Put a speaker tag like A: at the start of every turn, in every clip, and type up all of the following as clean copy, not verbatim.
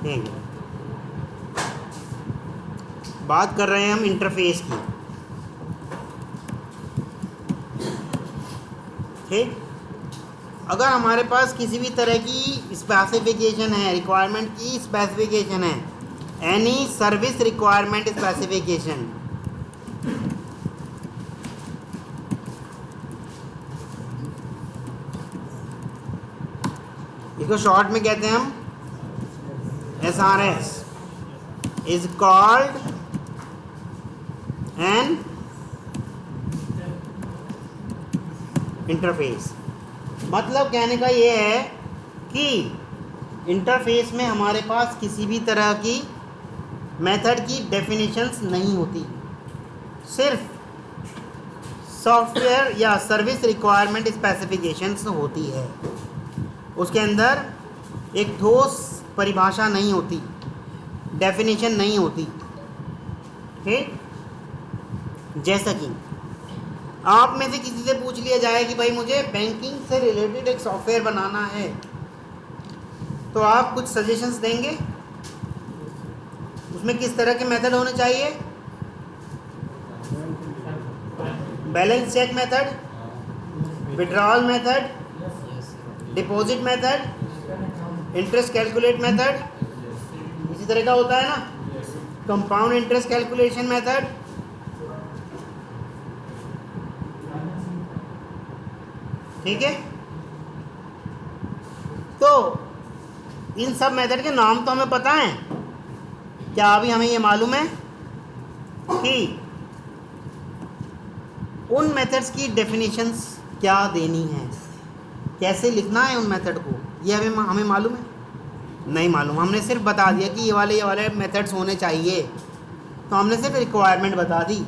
A: ठीक है, बात कर रहे हैं हम इंटरफेस की। ठीक, अगर हमारे पास किसी भी तरह की स्पेसिफिकेशन है, रिक्वायरमेंट की स्पेसिफिकेशन है, एनी सर्विस रिक्वायरमेंट स्पेसिफिकेशन, इसको शॉर्ट में कहते हैं हम SRS, is called an interface. मतलब कहने का ये है कि इंटरफेस में हमारे पास किसी भी तरह की मेथड की डेफिनेशंस नहीं होती, सिर्फ सॉफ्टवेयर या सर्विस रिक्वायरमेंट स्पेसिफिकेशंस होती है। उसके अंदर एक ठोस परिभाषा नहीं होती, डेफिनेशन नहीं होती। ठीक, जैसा कि आप में से किसी से पूछ लिया जाए कि भाई मुझे बैंकिंग से रिलेटेड एक सॉफ्टवेयर बनाना है, तो आप कुछ सजेशंस देंगे उसमें किस तरह के मेथड होने चाहिए? Balance check method, withdrawal method, deposit method, interest calculate method, इसी तरह का होता है ना, कंपाउंड इंटरेस्ट कैलकुलेशन मेथड। ठीक है, तो इन सब मेथड के नाम तो हमें पता है। क्या अभी हमें ये मालूम है कि उन मेथड्स की डेफिनेशंस क्या देनी है, कैसे लिखना है उन मेथड को, ये हमें मालूम है? नहीं मालूम। हमने सिर्फ बता दिया कि ये वाले मेथड्स होने चाहिए, तो हमने सिर्फ रिक्वायरमेंट बता दी।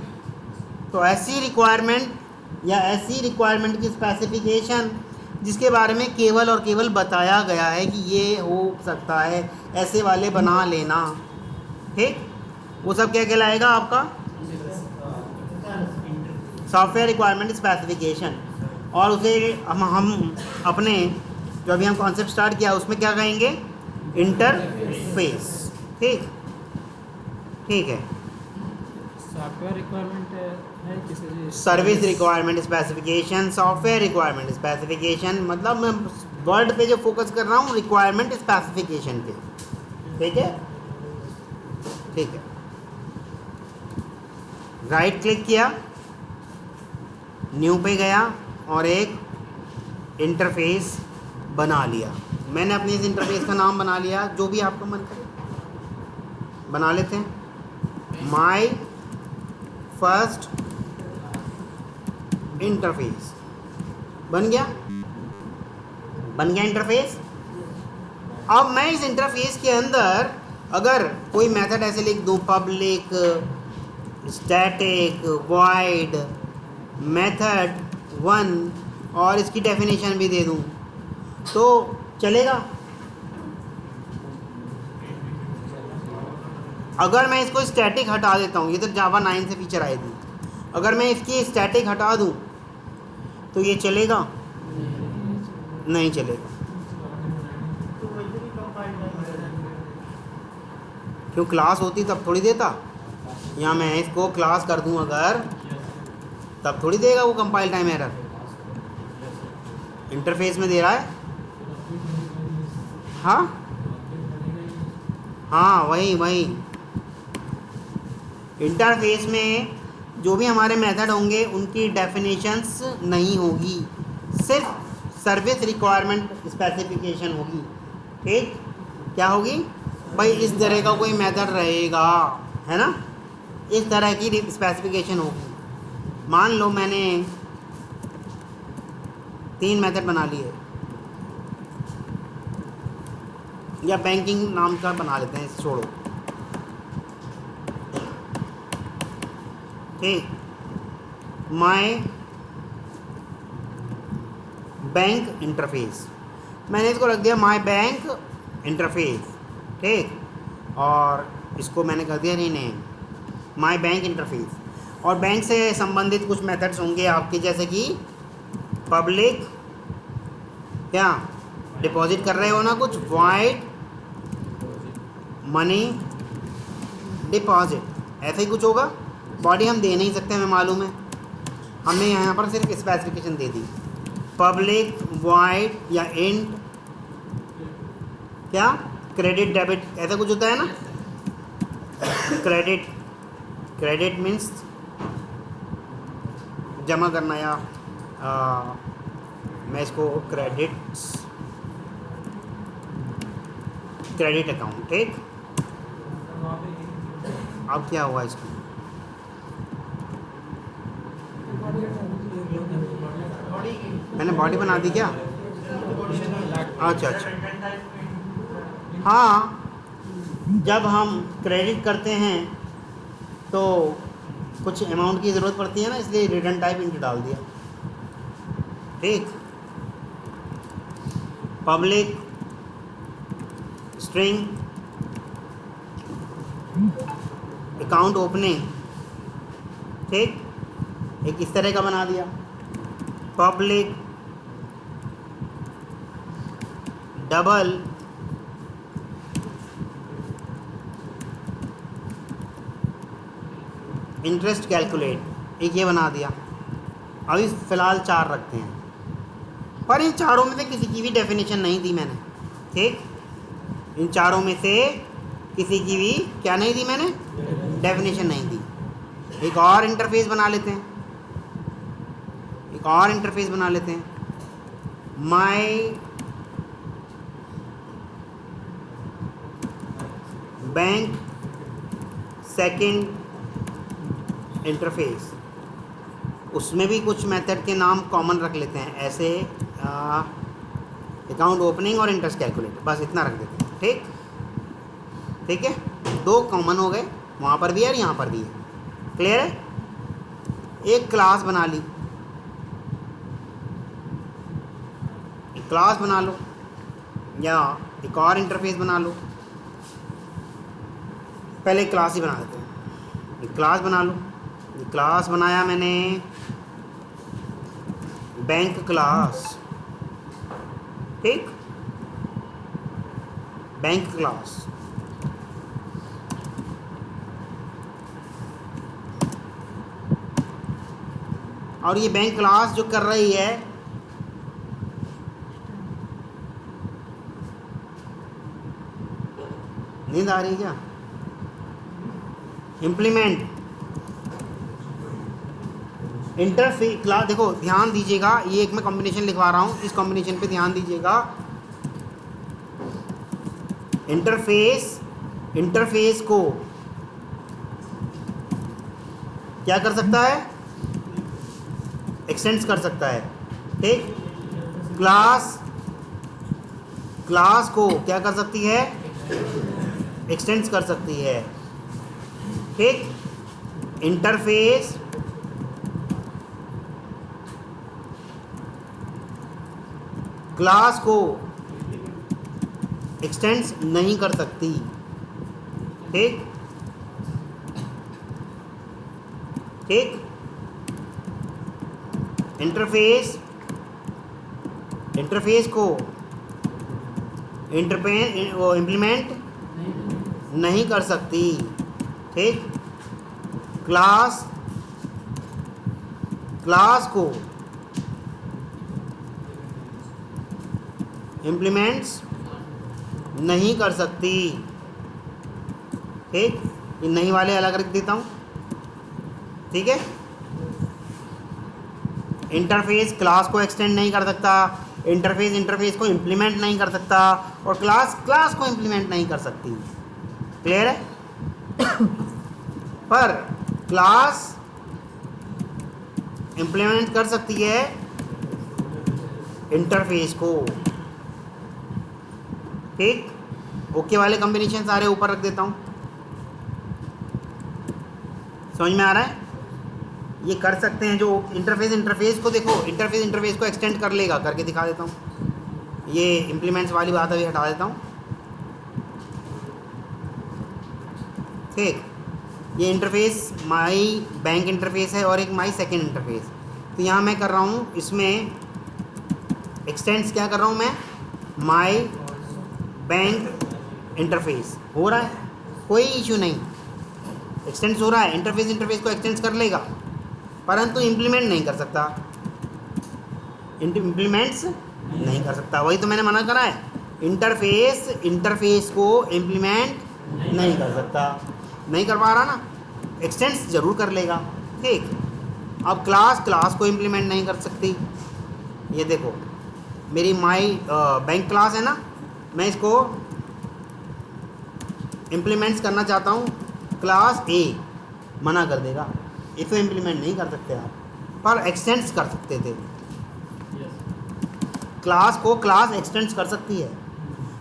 A: तो ऐसी रिक्वायरमेंट या ऐसी रिक्वायरमेंट की स्पेसिफिकेशन जिसके बारे में केवल और केवल बताया गया है कि ये हो सकता है, ऐसे वाले बना लेना। ठीक, वो सब क्या कहलाएगा आपका? Software requirement specification. और उसे हम अपने जो अभी हम कॉन्सेप्ट स्टार्ट किया उसमें क्या कहेंगे? इंटरफेस। ठीक, ठीक है।
B: सॉफ्टवेयर रिक्वायरमेंट है किसी
A: service requirement specification, software requirement specification, मतलब मैं वर्ड पे जो फोकस कर रहा हूँ रिक्वायरमेंट स्पेसिफिकेशन पे। ठीक है, ठीक है। राइट क्लिक किया, न्यू पे गया और एक इंटरफेस बना लिया। मैंने अपने इस इंटरफेस का नाम बना लिया, जो भी आपका मन करे बना लेते हैं। माय फर्स्ट इंटरफेस बन गया, बन गया इंटरफेस। अब मैं इस इंटरफेस के अंदर अगर कोई मेथड ऐसे लिख दूं, पब्लिक स्टैटिक वॉइड मेथड 1 और इसकी डेफिनेशन भी दे दूं तो चलेगा? अगर मैं इसको स्टैटिक हटा देता हूँ, ये तो जावा 9 से फीचर आई थी, अगर मैं इसकी स्टैटिक हटा दूँ तो ये चलेगा? नहीं चलेगा। क्यों? क्लास होती तब थोड़ी देता, या मैं इसको क्लास कर दूँ अगर, तब थोड़ी देगा वो कंपाइल टाइम एरर। इंटरफेस में दे रहा है। हाँ हाँ, वही इंटरफेस में जो भी हमारे मेथड होंगे उनकी डेफिनेशंस नहीं होगी, सिर्फ सर्विस रिक्वायरमेंट स्पेसिफिकेशन होगी। ठीक, क्या होगी भाई? इस तरह का कोई मेथड रहेगा, है ना, इस तरह की स्पेसिफिकेशन होगी। मान लो मैंने 3 मेथड बना लिए, या बैंकिंग नाम का बना लेते हैं, छोड़ो। ठीक, माय बैंक इंटरफेस, मैंने इसको रख दिया माय बैंक इंटरफेस। ठीक, और इसको मैंने कर दिया रीनेम माय बैंक इंटरफेस। और बैंक से संबंधित कुछ मेथड्स होंगे आपके, जैसे कि पब्लिक, क्या डिपॉजिट कर रहे हो ना कुछ, वॉइड मनी डिपॉजिट, ऐसा ही कुछ होगा। बॉडी हम दे नहीं सकते, हमें मालूम है, हमने यहाँ पर सिर्फ स्पेसिफिकेशन दे दी। पब्लिक वॉइड या इंट क्या क्रेडिट डेबिट ऐसा कुछ होता है ना। क्रेडिट मीन्स जमा करना, या मैं इसको क्रेडिट अकाउंट। ठीक, अब क्या हुआ इसको, मैंने बॉडी बना दी क्या? अच्छा, हाँ, जब हम क्रेडिट करते हैं तो कुछ अमाउंट की ज़रूरत पड़ती है ना, इसलिए रिटर्न टाइप इंटू डाल दिया। ठीक, पब्लिक स्ट्रिंग अकाउंट ओपनिंग, ठीक, एक इस तरह का बना दिया। पब्लिक डबल इंटरेस्ट कैलकुलेट, एक ये बना दिया। अभी फ़िलहाल 4 रखते हैं, पर इन चारों में से किसी की भी डेफिनेशन नहीं दी मैंने। ठीक, इन चारों में से किसी की भी क्या नहीं दी मैंने, डेफिनेशन नहीं दी। एक और इंटरफेस बना लेते हैं, माई बैंक सेकंड इंटरफेस, उसमें भी कुछ मेथड के नाम कॉमन रख लेते हैं, ऐसे अकाउंट ओपनिंग और इंटरेस्ट कैलकुलेट, बस इतना रख देते हैं। ठीक है, 2 कॉमन हो गए, वहाँ पर भी है और यहाँ पर भी है। क्लियर है? एक क्लास बना ली, एक क्लास बना लो या एक और इंटरफेस बना लो। पहले क्लास ही बना देते हैं, एक क्लास बना लो। ये क्लास बनाया मैंने, बैंक क्लास। ठीक, बैंक क्लास, और ये बैंक क्लास जो कर रही है, नींद आ रही है क्या? इम्प्लीमेंट इंटरफेस क्लास, देखो ध्यान दीजिएगा, ये एक मैं कॉम्बिनेशन लिखवा रहा हूँ, इस कॉम्बिनेशन पे ध्यान दीजिएगा। इंटरफेस को क्या कर सकता है, एक्सटेंड कर सकता है। ठीक, क्लास को क्या कर सकती है, एक्सटेंड कर सकती है। ठीक, इंटरफेस क्लास को एक्सटेंड नहीं कर सकती। ठीक, इंटरफेस को इम्प्लीमेंट नहीं कर सकती। ठीक, क्लास को इम्प्लीमेंट्स नहीं कर सकती। ठीक, ये नहीं वाले अलग रख देता हूँ। ठीक है, इंटरफेस क्लास को एक्सटेंड नहीं कर सकता, इंटरफेस को इम्प्लीमेंट नहीं कर सकता, और क्लास को इम्प्लीमेंट नहीं कर सकती। क्लियर है? पर क्लास इम्प्लीमेंट कर सकती है इंटरफेस को। ठीक, ओके वाले कॉम्बिनेशन सारे ऊपर रख देता हूँ। समझ में आ रहा है? ये कर सकते हैं जो इंटरफेस को, देखो इंटरफेस को एक्सटेंड कर लेगा, करके दिखा देता हूँ। ये इम्प्लीमेंट्स वाली बात अभी हटा देता हूँ। ठीक, ये इंटरफेस माई बैंक इंटरफेस है और एक माई सेकेंड इंटरफेस। तो यहाँ मैं कर रहा हूँ, इसमें एक्सटेंड्स क्या कर रहा हूँ मैं, माई बैंक इंटरफेस हो रहा है, कोई इशू नहीं, एक्सटेंस हो रहा है, इंटरफेस को एक्सटेंस कर लेगा, परंतु इम्प्लीमेंट नहीं कर सकता, इम्प्लीमेंट्स नहीं कर सकता। वही तो मैंने मना करा है, इंटरफेस को इम्प्लीमेंट नहीं कर सकता, नहीं कर पा रहा ना, एक्सटेंस जरूर कर लेगा। ठीक, अब क्लास को इम्प्लीमेंट नहीं कर सकती। ये देखो मेरी माई बैंक क्लास है ना, मैं इसको इम्प्लीमेंट्स करना चाहता हूँ, क्लास ए मना कर देगा, इसको इम्प्लीमेंट नहीं कर सकते आप, पर एक्सटेंस कर सकते थे। क्लास एक्सटेंड्स कर सकती है,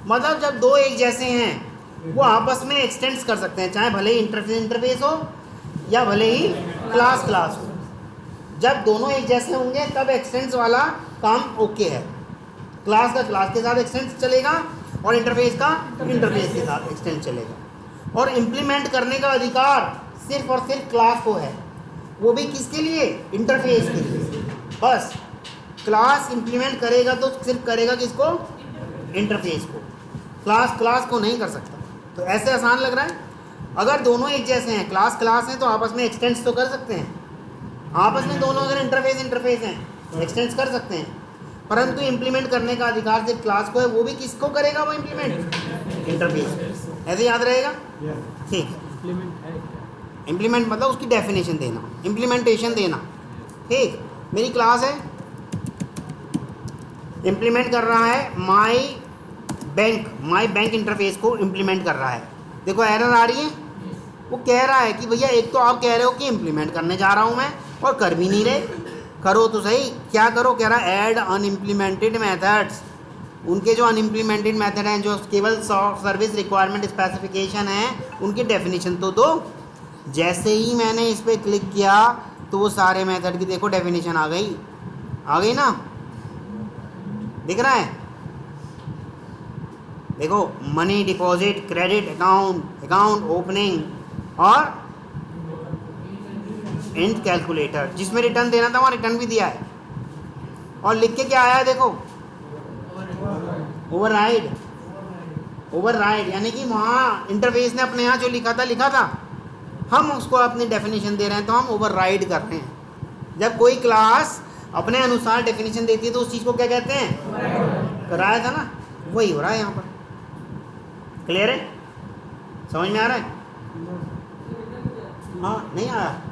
A: मतलब जब दो एक जैसे हैं वो आपस में एक्सटेंड्स कर सकते हैं, चाहे भले ही इंटरफेस हो या भले ही क्लास हो। जब दोनों एक जैसे होंगे तब एक्सटेंड्स वाला काम ओके है। क्लास का क्लास के साथ एक्सटेंस चलेगा और इंटरफेस का इंटरफेस के साथ एक्सटेंस चलेगा। और इम्प्लीमेंट करने का अधिकार सिर्फ और सिर्फ क्लास को है, वो भी किसके लिए, इंटरफेस के लिए। बस क्लास इम्प्लीमेंट करेगा तो सिर्फ करेगा किसको, इंटरफेस को, क्लास को नहीं कर सकता। तो ऐसे आसान लग रहा है, अगर दोनों एक जैसे हैं, क्लास हैं, तो आपस में एक्सटेंस तो कर सकते हैं, आपस में दोनों अगर इंटरफेस हैं एक्सटेंस कर सकते हैं, परंतु इम्प्लीमेंट करने का अधिकार सिर्फ क्लास को है, वो भी किसको करेगा वो इम्प्लीमेंट, इंटरफेस। ऐसे याद रहेगा, ठीक है। इम्प्लीमेंट मतलब उसकी डेफिनेशन देना, इम्प्लीमेंटेशन देना। ठीक, मेरी क्लास है, इम्प्लीमेंट कर रहा है माई बैंक इंटरफेस को इम्प्लीमेंट कर रहा है। देखो एरर आ रही है, वो कह रहा है कि भैया एक तो आप कह रहे हो कि इम्प्लीमेंट करने जा रहा हूँ मैं और कर भी नहीं रहे, करो तो सही, क्या करो, कह रहा है ऐड अनइम्प्लीमेंटेड मेथड्स। उनके जो अनइम्प्लीमेंटेड मेथड हैं, जो केवल सर्विस रिक्वायरमेंट स्पेसिफिकेशन है, उनकी डेफिनेशन तो दो। जैसे ही मैंने इस पर क्लिक किया तो वो सारे मेथड की देखो डेफिनेशन आ गई ना, दिख रहा है, देखो money deposit, credit account opening और एंड कैलकुलेटर। जिसमें रिटर्न देना था वहाँ रिटर्न भी दिया है, और लिख के क्या आया है देखो, ओवरराइड, यानी कि वहाँ इंटरफेस ने अपने यहाँ जो लिखा था, हम उसको अपनी डेफिनेशन दे रहे हैं, तो हम ओवरराइड कर रहे हैं। जब कोई क्लास अपने अनुसार डेफिनेशन देती है तो उस चीज़ को क्या कहते हैं, कराया था ना, वही हो रहा है यहाँ पर। क्लियर है, समझ में आ रहा है? हाँ, नहीं आया,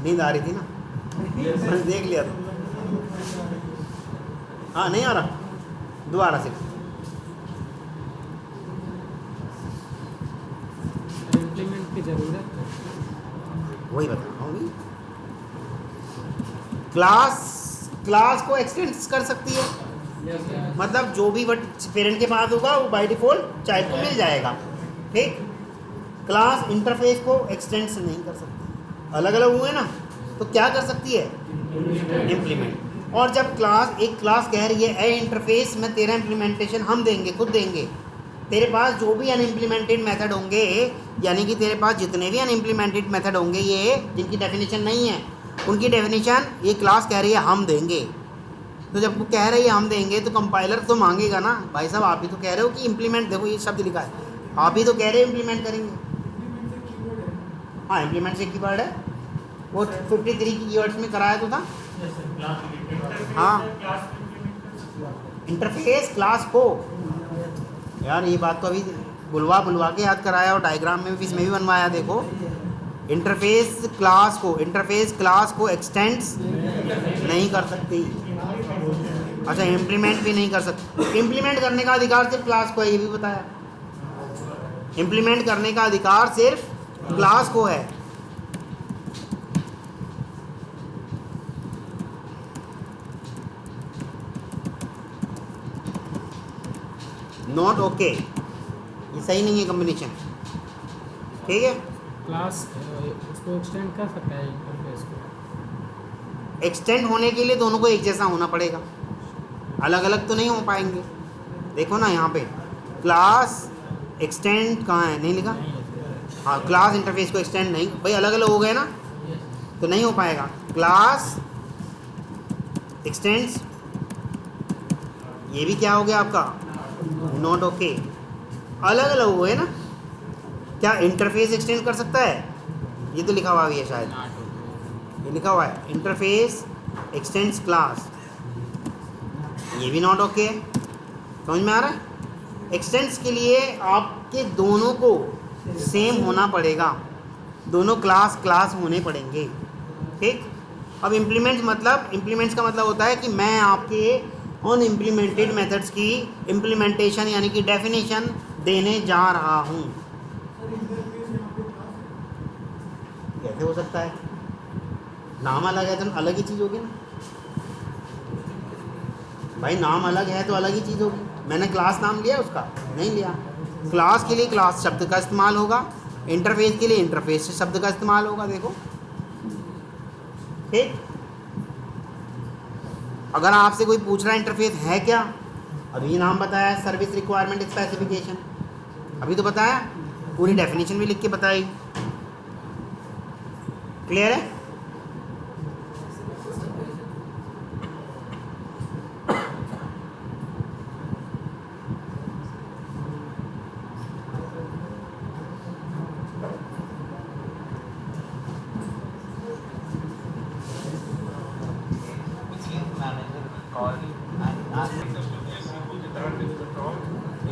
A: नींद आ रही थी ना, मैंने देख लिया था। हाँ, नहीं आ रहा, दोबारा से।
B: इम्प्लीमेंट की ज़रूरत है,
A: वही बता रहा हूँ। क्लास को एक्सटेंड कर सकती है, मतलब जो भी पेरेंट के पास होगा वो बाय डिफ़ॉल्ट चाइल्ड को मिल जाएगा। ठीक, क्लास इंटरफेस को एक्सटेंड नहीं कर सकती, अलग अलग हुए ना, तो क्या कर सकती है, इम्प्लीमेंट। और जब एक क्लास कह रही है ए इंटरफेस में तेरा इम्प्लीमेंटेशन हम देंगे, खुद देंगे, तेरे पास जो भी अनइम्प्लीमेंटेड मेथड होंगे, यानी कि तेरे पास जितने भी अनइम्प्लीमेंटेड मेथड होंगे, ये जिनकी डेफिनेशन नहीं है, उनकी डेफिनेशन ये क्लास कह रही है हम देंगे। तो जब वो कह रही है हम देंगे तो कंपाइलर तो मांगेगा ना, भाई साहब आप ही तो कह रहे हो कि इम्प्लीमेंट, देखो ये शब्द लिखा है, आप ही तो कह रहे हो इम्प्लीमेंट करेंगे। हाँ, इम्प्लीमेंट से कीवर्ड है, वो 53 की कीवर्ड्स में कराया तो था। हाँ, इंटरफेस क्लास को, यार ये बात तो अभी बुलवा के याद कराया, और डायग्राम में भी, इसमें भी बनवाया। देखो इंटरफेस क्लास को एक्सटेंड्स नहीं कर सकती, अच्छा इम्प्लीमेंट भी नहीं कर सकती। इम्प्लीमेंट करने का अधिकार सिर्फ क्लास को है, ये भी बताया, इम्प्लीमेंट करने का अधिकार सिर्फ क्लास को है। नॉट ओके, ये सही नहीं है कॉम्बिनेशन। ठीक है,
B: क्लास उसको एक्सटेंड कर सकता है इंटरफेस को।
A: एक्सटेंड होने के लिए दोनों को एक जैसा होना पड़ेगा, अलग अलग तो नहीं हो पाएंगे। देखो ना यहाँ पे क्लास एक्सटेंड कहाँ है, नहीं लिखा। हाँ, क्लास इंटरफेस को एक्सटेंड नहीं, भाई अलग अलग हो गए ना, तो नहीं हो पाएगा। क्लास एक्सटेंड्स, ये भी क्या हो गया आपका, नॉट ओके। अलग अलग हुए ना। क्या इंटरफेस एक्सटेंड कर सकता है? ये तो लिखा हुआ भी है शायद,
B: नॉट ओके।
A: ये लिखा हुआ है इंटरफेस एक्सटेंड्स क्लास, ये भी नॉट ओके है। समझ में आ रहा है? एक्सटेंड्स के लिए आपके दोनों को सेम होना पड़ेगा, दोनों क्लास होने पड़ेंगे। ठीक। अब इम्प्लीमेंट्स मतलब, इम्प्लीमेंट्स का मतलब होता है कि मैं आपके उन इम्प्लीमेंटेड मेथड्स की इम्प्लीमेंटेशन यानी कि डेफिनेशन देने जा रहा हूँ। कैसे हो सकता है? नाम अलग है तो अलग ही चीज़ होगी ना भाई, नाम अलग है तो अलग ही चीज़ होगी। मैंने क्लास नाम लिया उसका? नहीं लिया। क्लास के लिए क्लास शब्द का इस्तेमाल होगा, इंटरफेस के लिए इंटरफेस शब्द का इस्तेमाल होगा। देखो ठीक। अगर आपसे कोई पूछ रहा है इंटरफेस है क्या, अभी नाम बताया सर्विस रिक्वायरमेंट स्पेसिफिकेशन, अभी तो बताया, पूरी डेफिनेशन भी लिख के बताई। क्लियर है?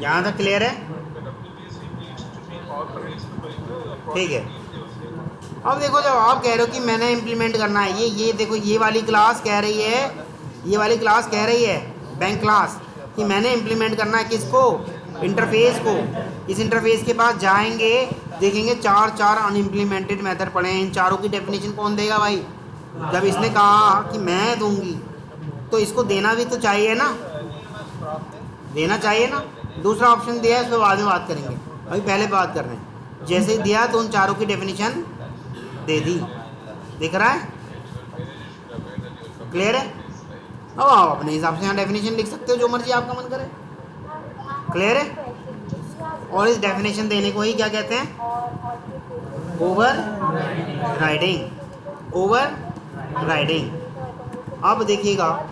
A: यहाँ तक क्लियर है? ठीक है। अब देखो, जब आप कह रहे हो कि मैंने इम्प्लीमेंट करना है ये देखो, ये वाली क्लास कह रही है, ये वाली क्लास कह रही है बैंक क्लास कि मैंने इम्प्लीमेंट करना है किसको? इंटरफेस को। इस इंटरफेस के पास जाएंगे, देखेंगे चार अनइम्प्लीमेंटेड मेथड पड़े हैं, इन चारों की डेफिनेशन कौन देगा भाई? जब इसने कहा कि मैं दूंगी तो इसको देना भी तो चाहिए ना, देना चाहिए ना। दूसरा ऑप्शन दिया है, इस पर बाद में बात करेंगे, अभी पहले बात कर रहे हैं। जैसे ही दिया तो उन चारों की डेफिनेशन दे दी। दिख रहा है? क्लियर है? अब आप अपने हिसाब से यहाँ डेफिनेशन लिख सकते हो, जो मर्जी आपका मन करे। क्लियर है? और इस डेफिनेशन देने को ही क्या कहते हैं? Over riding. Over riding. अब देखिएगा,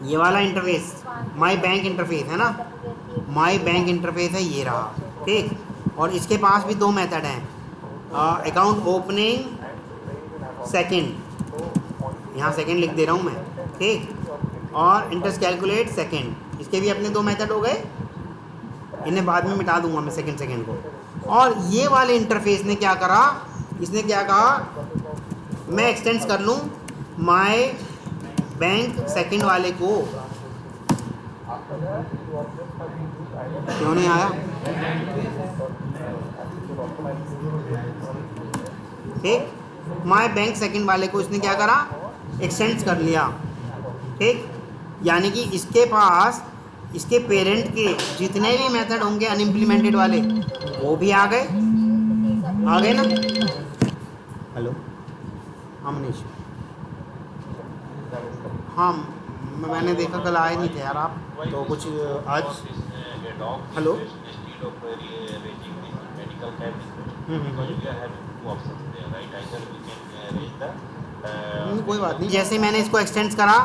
A: ये वाला इंटरफेस माई बैंक इंटरफेस है ना, माई बैंक इंटरफेस है, ये रहा। ठीक। और इसके पास भी दो मेथड हैं, अकाउंट ओपनिंग सेकंड, यहाँ सेकंड लिख दे रहा हूँ मैं। ठीक। और इंटरेस्ट कैलकुलेट सेकंड, इसके भी अपने दो मेथड हो गए, इन्हें बाद में मिटा दूंगा मैं सेकंड को। और ये वाले इंटरफेस ने क्या करा, इसने क्या कहा, मैं एक्सटेंड कर लूँ माय बैंक सेकंड वाले को। क्यों नहीं आया? ठीक। माय बैंक सेकंड वाले को इसने क्या करा, एक्सटेंड कर लिया। ठीक। यानी कि इसके पास इसके पेरेंट के जितने भी मेथड होंगे अनइम्प्लीमेंटेड वाले, वो भी आ गए ना। हेलो हाँ मनीष, हाँ मैंने देखा कल आए नहीं थे यार आप, तो कुछ आज। हेलो कोई बात नहीं। जैसे मैंने इसको एक्सटेंड करा,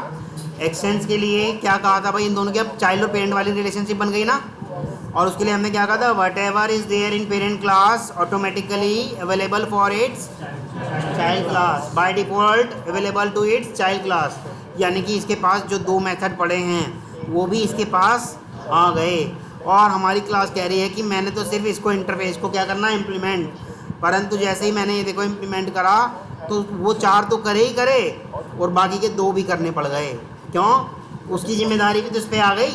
A: एक्सटेंड के लिए क्या कहा था भाई, इन दोनों की अब चाइल्ड और पेरेंट वाली रिलेशनशिप बन गई ना। और उसके लिए हमने क्या कहा था, whatever is there in parent class automatically available for its child class, by default available to its child class. यानी कि इसके पास जो दो मेथड पड़े हैं वो भी इसके पास आ गए। और हमारी क्लास कह रही है कि मैंने तो सिर्फ इसको इंटरफेस को क्या करना है, इम्प्लीमेंट। परंतु जैसे ही मैंने ये देखो इम्प्लीमेंट करा तो वो चार तो करे ही करे और बाकी के दो भी करने पड़ गए। क्यों? उसकी जिम्मेदारी भी तो इस पर आ गई।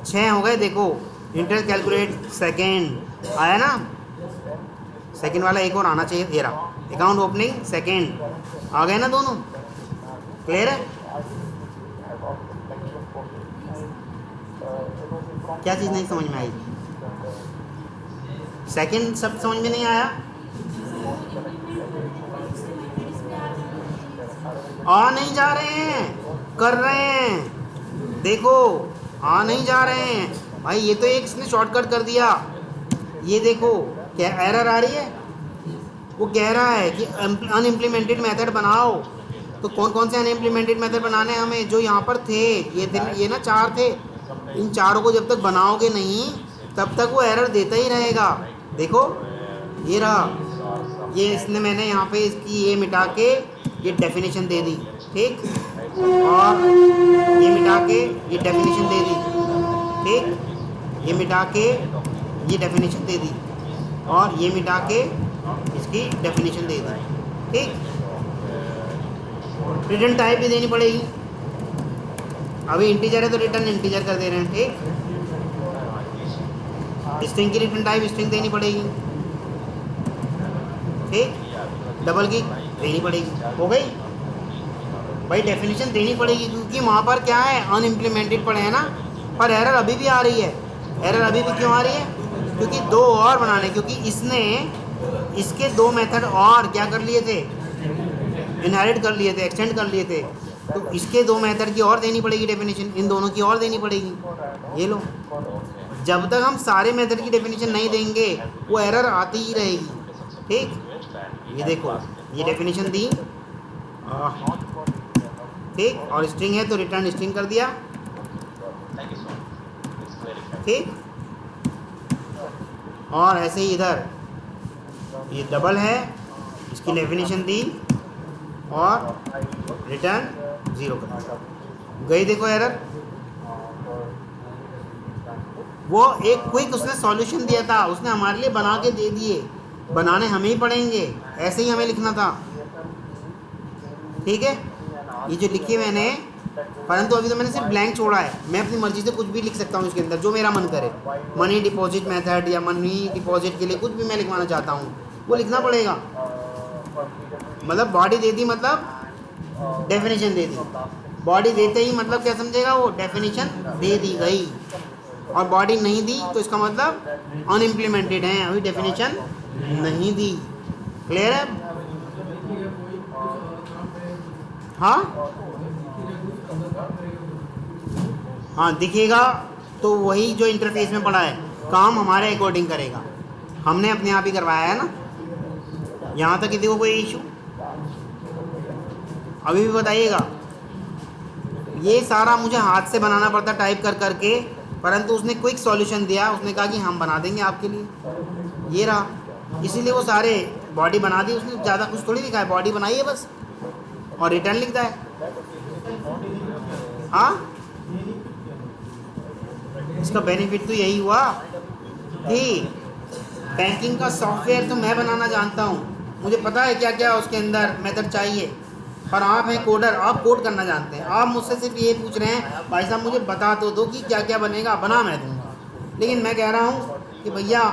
A: 6 हो गए। देखो इंटरेस्ट कैलकुलेट सेकेंड आया ना, सेकेंड वाला एक और आना चाहिए, तेरा अकाउंट ओपनिंग सेकेंड आ गए ना दोनों। क्लियर है? क्या चीज़ नहीं समझ में आई? सेकेंड शब्द समझ में नहीं आया? आ नहीं जा रहे हैं, कर रहे हैं। देखो आ नहीं जा रहे हैं भाई, ये तो एक इसने शॉर्टकट कर दिया। ये देखो क्या एरर आ रही है, वो कह रहा है कि अनइम्प्लीमेंटेड मेथड बनाओ। तो कौन कौन से अनइम्प्लीमेंटेड मेथड बनाने हैं हमें? जो यहाँ पर थे, ये ना 4 थे। इन चारों को जब तक बनाओगे नहीं तब तक वो एरर देता ही रहेगा। देखो ये रहा, ये इसने मैंने यहाँ पे इसकी ये मिटा के ये डेफिनेशन दे दी, ठीक, और ये मिटा के ये डेफिनेशन दे दी, ठीक, ये मिटा के ये डेफिनेशन दे दी, और ये मिटा के इसकी डेफिनेशन दे दी, ठीक। रिटर्न टाइप भी देनी पड़ेगी, अभी इंटीजर है तो रिटर्न इंटीजर कर दे रहे हैं, ठीक। स्ट्रिंग की रिटर्न टाइप स्ट्रिंग देनी पड़ेगी, ठीक, डबल की देनी पड़ेगी, हो गई भाई। डेफिनेशन देनी पड़ेगी क्योंकि वहाँ पर क्या है, अनइम्प्लीमेंटेड पड़े हैं ना, पर एरर अभी भी आ रही है। एरर अभी भी क्यों आ रही है? क्योंकि दो और बनाने, क्योंकि इसने इसके दो मेथड और क्या कर लिए थे, इनहेरिट कर लिए थे, एक्सटेंड कर लिए थे, तो इसके दो मेथड की और देनी पड़ेगी डेफिनेशन, इन दोनों की और देनी पड़ेगी। ये लो, जब तक हम सारे मेथड की डेफिनेशन नहीं देंगे वो एरर आती ही रहेगी, ठीक। ये देखो ये डेफिनेशन दी, ठीक, और स्ट्रिंग है तो रिटर्न स्ट्रिंग कर दिया, ठीक। और ऐसे ही इधर ये डबल है, इसकी डेफिनेशन दी और रिटर्न 0 कर दिया, गई। देखो एरर, वो एक क्विक उसने सॉल्यूशन दिया था, उसने हमारे लिए बना के दे दिए, बनाने हमें ही पड़ेंगे, ऐसे ही हमें लिखना था, ठीक है। ये जो लिखी मैंने, परंतु अभी तो मैंने सिर्फ ब्लैंक छोड़ा है, मैं अपनी मर्जी से कुछ भी लिख सकता हूँ इसके अंदर, जो मेरा मन करे। मनी डिपॉजिट मेथड या मनी डिपॉजिट के लिए कुछ भी मैं लिखवाना चाहता हूँ वो लिखना पड़ेगा। मतलब बॉडी दे दी, मतलब डेफिनेशन दे दी, बॉडी देते ही मतलब क्या समझेगा वो, डेफिनेशन दे दी गई, और बॉडी नहीं दी तो इसका मतलब अनइम्प्लीमेंटेड है, अभी डेफिनेशन नहीं दी। क्लियर है? हाँ हाँ, दिखेगा तो वही जो इंटरफेस में पड़ा है, काम हमारे अकॉर्डिंग करेगा, हमने अपने आप ही करवाया है ना। यहाँ तक किसी को कोई इशू अभी भी बताइएगा। ये सारा मुझे हाथ से बनाना पड़ता टाइप कर करके, परंतु उसने क्विक सॉल्यूशन दिया, उसने कहा कि हम बना देंगे आपके लिए, ये रहा, इसीलिए वो सारे बॉडी बना दी उसने, ज़्यादा कुछ थोड़ी लिखा है, बॉडी बनाई है बस, और रिटर्न लिखता है। हाँ, इसका बेनिफिट तो यही हुआ कि बैंकिंग का सॉफ्टवेयर तो मैं बनाना जानता हूँ, मुझे पता है क्या क्या उसके अंदर मेथड चाहिए, पर आप हैं कोडर, आप कोड करना जानते हैं। आप मुझसे सिर्फ ये पूछ रहे हैं भाई साहब मुझे बता तो दो कि क्या क्या बनेगा, बना मैं दूंगा, लेकिन मैं कह रहा हूँ कि भैया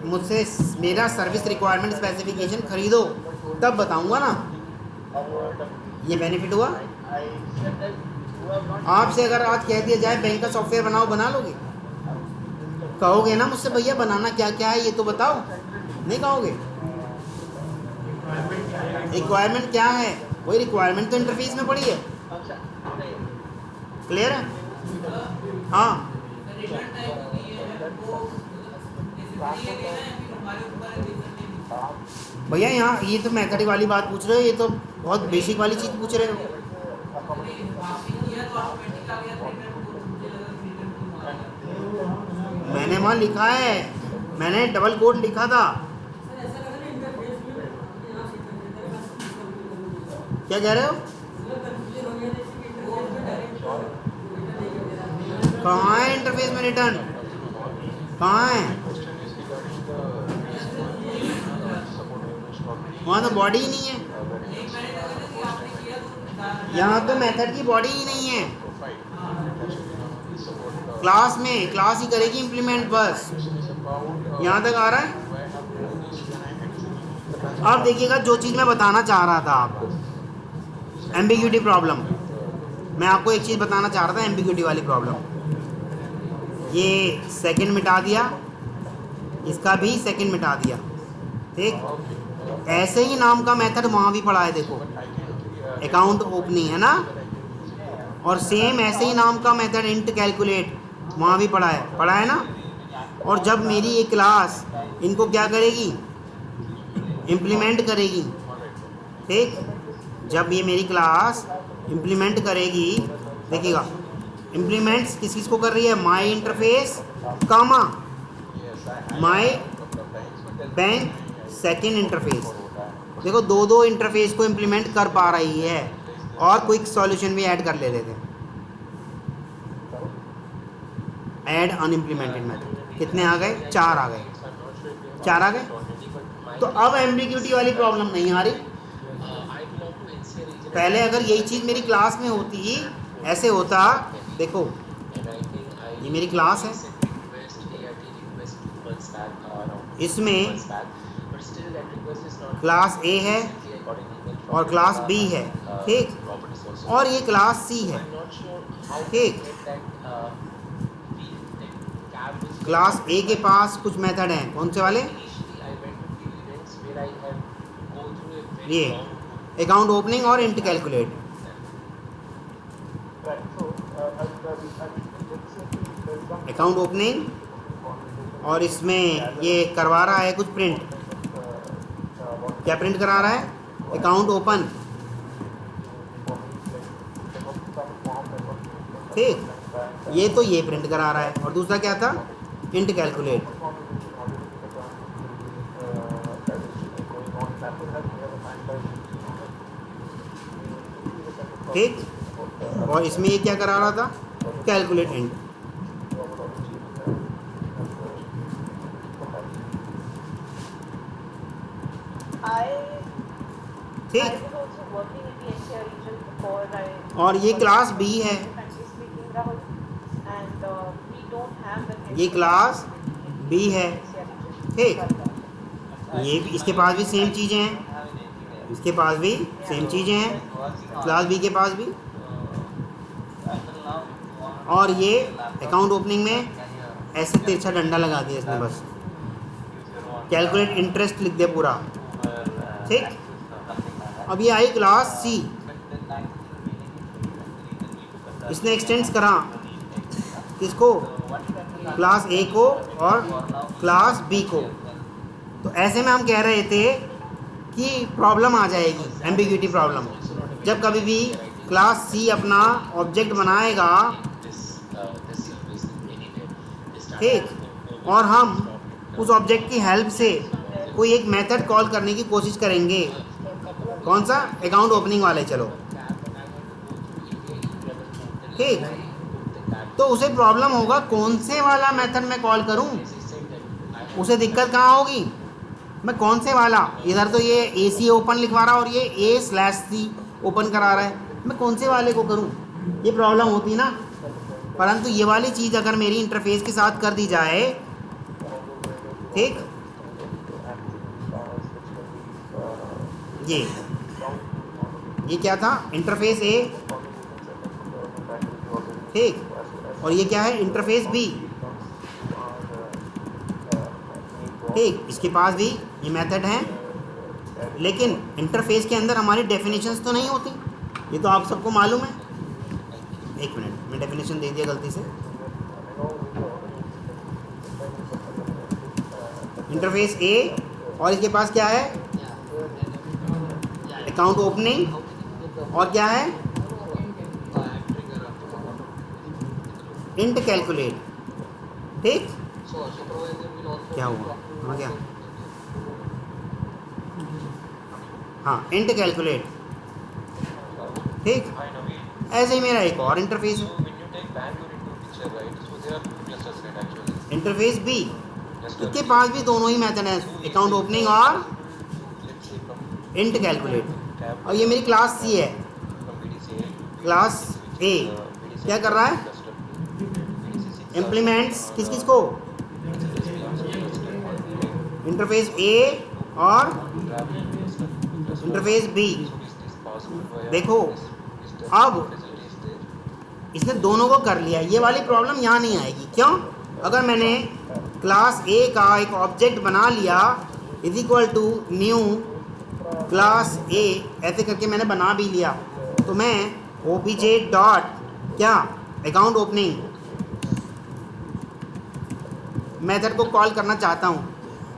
A: मुझसे मेरा सर्विस रिक्वायरमेंट स्पेसिफिकेशन खरीदो तब बताऊँगा ना। ये बेनिफिट हुआ। आपसे अगर आज कह दिया जाए बैंक का सॉफ्टवेयर बनाओ, बना लोगे? कहोगे ना मुझसे भैया बनाना क्या क्या है ये तो बताओ? नहीं कहोगे। रिक्वायरमेंट क्या है, वही रिक्वायरमेंट तो इंटरफेस में पड़ी है। क्लियर है? हाँ, भैया यहाँ ये तो मेथड वाली बात पूछ रहे हो, ये तो बहुत बेसिक वाली चीज़ पूछ रहे हो। मैंने वहाँ लिखा है, मैंने डबल कोड लिखा था। क्या कह रहे हो? कहाँ है इंटरफेस में रिटर्न? कहाँ है? वहाँ तो बॉडी ही नहीं है, यहाँ तो मेथड की बॉडी ही नहीं है। क्लास में क्लास ही करेगी इम्प्लीमेंट, बस यहाँ तक आ रहा है। अब देखिएगा जो चीज़ मैं बताना चाह रहा था आपको, एम्बिग्यूटी प्रॉब्लम, मैं आपको एक चीज़ बताना चाह रहा था, एम्बिग्यूटी वाली प्रॉब्लम। ये सेकंड मिटा दिया, इसका भी सेकंड मिटा दिया, ठीक। ऐसे ही नाम का मेथड वहाँ भी पड़ा है, देखो अकाउंट ओपनिंग है ना, और सेम ऐसे ही नाम का मेथड इंट कैलकुलेट वहाँ भी पड़ा है ना। और जब मेरी ये क्लास इनको क्या करेगी, इम्प्लीमेंट करेगी, ठीक। जब ये मेरी क्लास इम्प्लीमेंट करेगी, देखिएगा इम्प्लीमेंट्स किस चीज़ को कर रही है, my interface comma, my bank second interface. देखो दो दो इंटरफेस को इम्प्लीमेंट कर पा रही है और क्विक सॉल्यूशन भी ऐड कर लेते थे। ऐड अनइम्प्लीमेंटेड मेथड कितने आ गए? 4 आ गए। 4 आ गए। तो अब एम्बिग्यूटी वाली प्रॉब्लम नहीं आ रही। पहले अगर यही चीज़ मेरी क्लास में होती, ऐसे होता, देखो ये मेरी क्लास है, इसमें क्लास ए है और क्लास बी है, ठीक, और ये क्लास सी है, ठीक। क्लास ए के पास कुछ मेथड हैं, कौन से वाले? ये अकाउंट ओपनिंग और इंट कैलकुलेट। अकाउंट ओपनिंग और इसमें ये करवा रहा है कुछ प्रिंट। क्या प्रिंट करा रहा है? अकाउंट ओपन, ठीक। ये तो ये प्रिंट करा रहा है और दूसरा क्या था? इंट कैलकुलेट, ठीक। और इसमें ये क्या करा रहा था? Calculate int. ठीक। और ये क्लास बी है, ये क्लास बी है, ठीक। ये भी, इसके पास भी सेम चीज़ें हैं, इसके पास भी सेम चीज़ें हैं, क्लास बी के पास भी। और ये अकाउंट ओपनिंग में ऐसे तिरछा डंडा लगा दिया इसने, बस कैलकुलेट इंटरेस्ट लिख दिया पूरा, ठीक। अब ये आई क्लास सी, इसने एक्सटेंड्स करा किसको? क्लास ए को और क्लास बी को। तो ऐसे में हम कह रहे थे कि प्रॉब्लम आ जाएगी, एम्बिग्यूटी प्रॉब्लम, जब कभी भी क्लास सी अपना ऑब्जेक्ट बनाएगा, ठीक, और हम उस ऑब्जेक्ट की हेल्प से कोई एक मेथड कॉल करने की कोशिश करेंगे। कौन सा? अकाउंट ओपनिंग वाले, चलो, ठीक। तो उसे प्रॉब्लम होगा कौन से वाला मेथड मैं कॉल करूं, उसे दिक्कत कहाँ होगी? मैं कौन से वाला, इधर तो ये ए सी ओपन लिखवा रहा और ये A/C ओपन करा रहा है, मैं कौन से वाले को करूं? ये प्रॉब्लम होती ना। परंतु ये वाली चीज़ अगर मेरी इंटरफेस के साथ कर दी जाए, ठीक, ये क्या था? इंटरफेस ए, ठीक, और ये क्या है? इंटरफेस बी, ठीक। इसके पास भी ये मेथड हैं, लेकिन इंटरफेस के अंदर हमारी डेफिनेशंस तो नहीं होती, ये तो आप सबको मालूम है। एक मिनट, मैं डेफिनेशन दे दिया गलती से। इंटरफेस ए और इसके पास क्या है? अकाउंट ओपनिंग और क्या है? इंट कैलकुलेट, ठीक। क्या हुआ गया? हाँ, इंट कैलकुलेट, ठीक। ऐसे ही मेरा एक और इंटरफेस है, इंटरफेस बी, इसके पास भी दोनों ही मेथड हैं, अकाउंट ओपनिंग और इंट कैलकुलेट। और ये मेरी क्लास सी है, क्लास ए क्या कर रहा है? इम्प्लीमेंट्स किस किस को? इंटरफेस ए और इंटरफेस बी। देखो अब इसने दोनों को कर लिया, ये वाली प्रॉब्लम यहाँ नहीं आएगी। क्यों? अगर मैंने क्लास ए का एक ऑब्जेक्ट बना लिया is equal to new class A, ऐसे करके मैंने बना भी लिया, तो मैं ओबीजे डॉट क्या अकाउंट ओपनिंग मेथड को कॉल करना चाहता हूँ,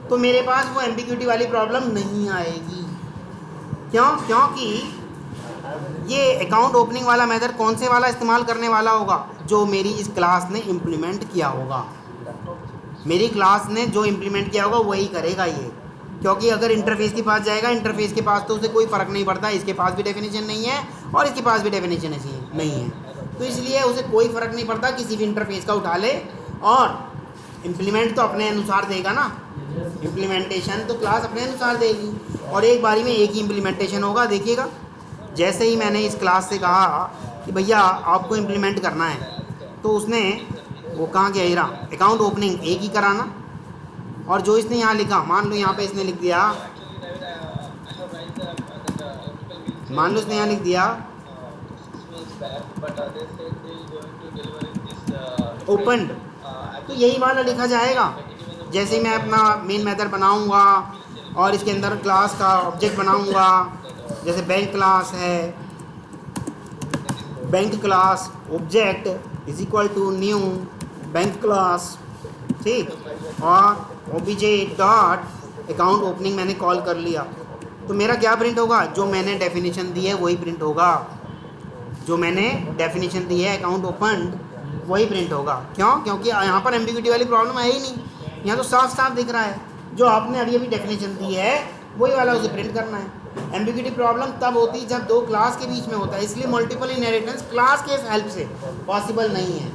A: तो मेरे पास वो एम्बिग्यूटी वाली प्रॉब्लम नहीं आएगी। क्यों? क्योंकि ये अकाउंट ओपनिंग वाला मेथड कौन से वाला इस्तेमाल करने वाला होगा? जो मेरी इस क्लास ने इम्प्लीमेंट किया होगा। मेरी क्लास ने जो इम्प्लीमेंट किया होगा वही करेगा ये, क्योंकि अगर इंटरफेस के पास जाएगा, इंटरफेस के पास तो उसे कोई फ़र्क नहीं पड़ता, इसके पास भी डेफिनेशन नहीं है और इसके पास भी डेफिनेशन नहीं है, तो इसलिए उसे कोई फ़र्क नहीं पड़ता, किसी भी इंटरफेस का उठा ले और इम्प्लीमेंट तो अपने अनुसार देगा ना, इम्प्लीमेंटेशन तो क्लास अपने अनुसार देगी और एक बारी में एक ही इम्प्लीमेंटेशन होगा। देखिएगा, जैसे ही मैंने इस क्लास से कहा कि भैया आपको इम्प्लीमेंट करना है, तो उसने वो कहाँ गया हीरा, अकाउंट ओपनिंग एक ही कराना, और जो इसने यहाँ लिखा, मान लो यहाँ पे इसने लिख दिया, मान लो इसने यहाँ लिख दिया ओपन, तो यही वाला लिखा जाएगा। जैसे ही मैं अपना मेन मेथड बनाऊंगा और इसके अंदर क्लास का ऑब्जेक्ट बनाऊंगा, जैसे बैंक क्लास है, bank class object is equal to new bank class, ठीक, और ओबीजे डॉट अकाउंट ओपनिंग मैंने कॉल कर लिया, तो मेरा क्या प्रिंट होगा, जो मैंने डेफिनेशन दी है वही प्रिंट होगा, जो मैंने डेफिनेशन दी है अकाउंट ओपन वही प्रिंट होगा। क्यों? क्योंकि यहाँ पर एम्बिग्यूटी वाली प्रॉब्लम है ही नहीं, यहाँ तो साफ साफ दिख रहा है, जो आपने अभी डेफिनेशन दी है वही वाला उसे प्रिंट करना है। एम्बिग्यूटी प्रॉब्लम तब होती है जब दो क्लास के बीच में होता है, इसलिए मल्टीपल इनहेरिटेंस क्लास के हेल्प से पॉसिबल नहीं है,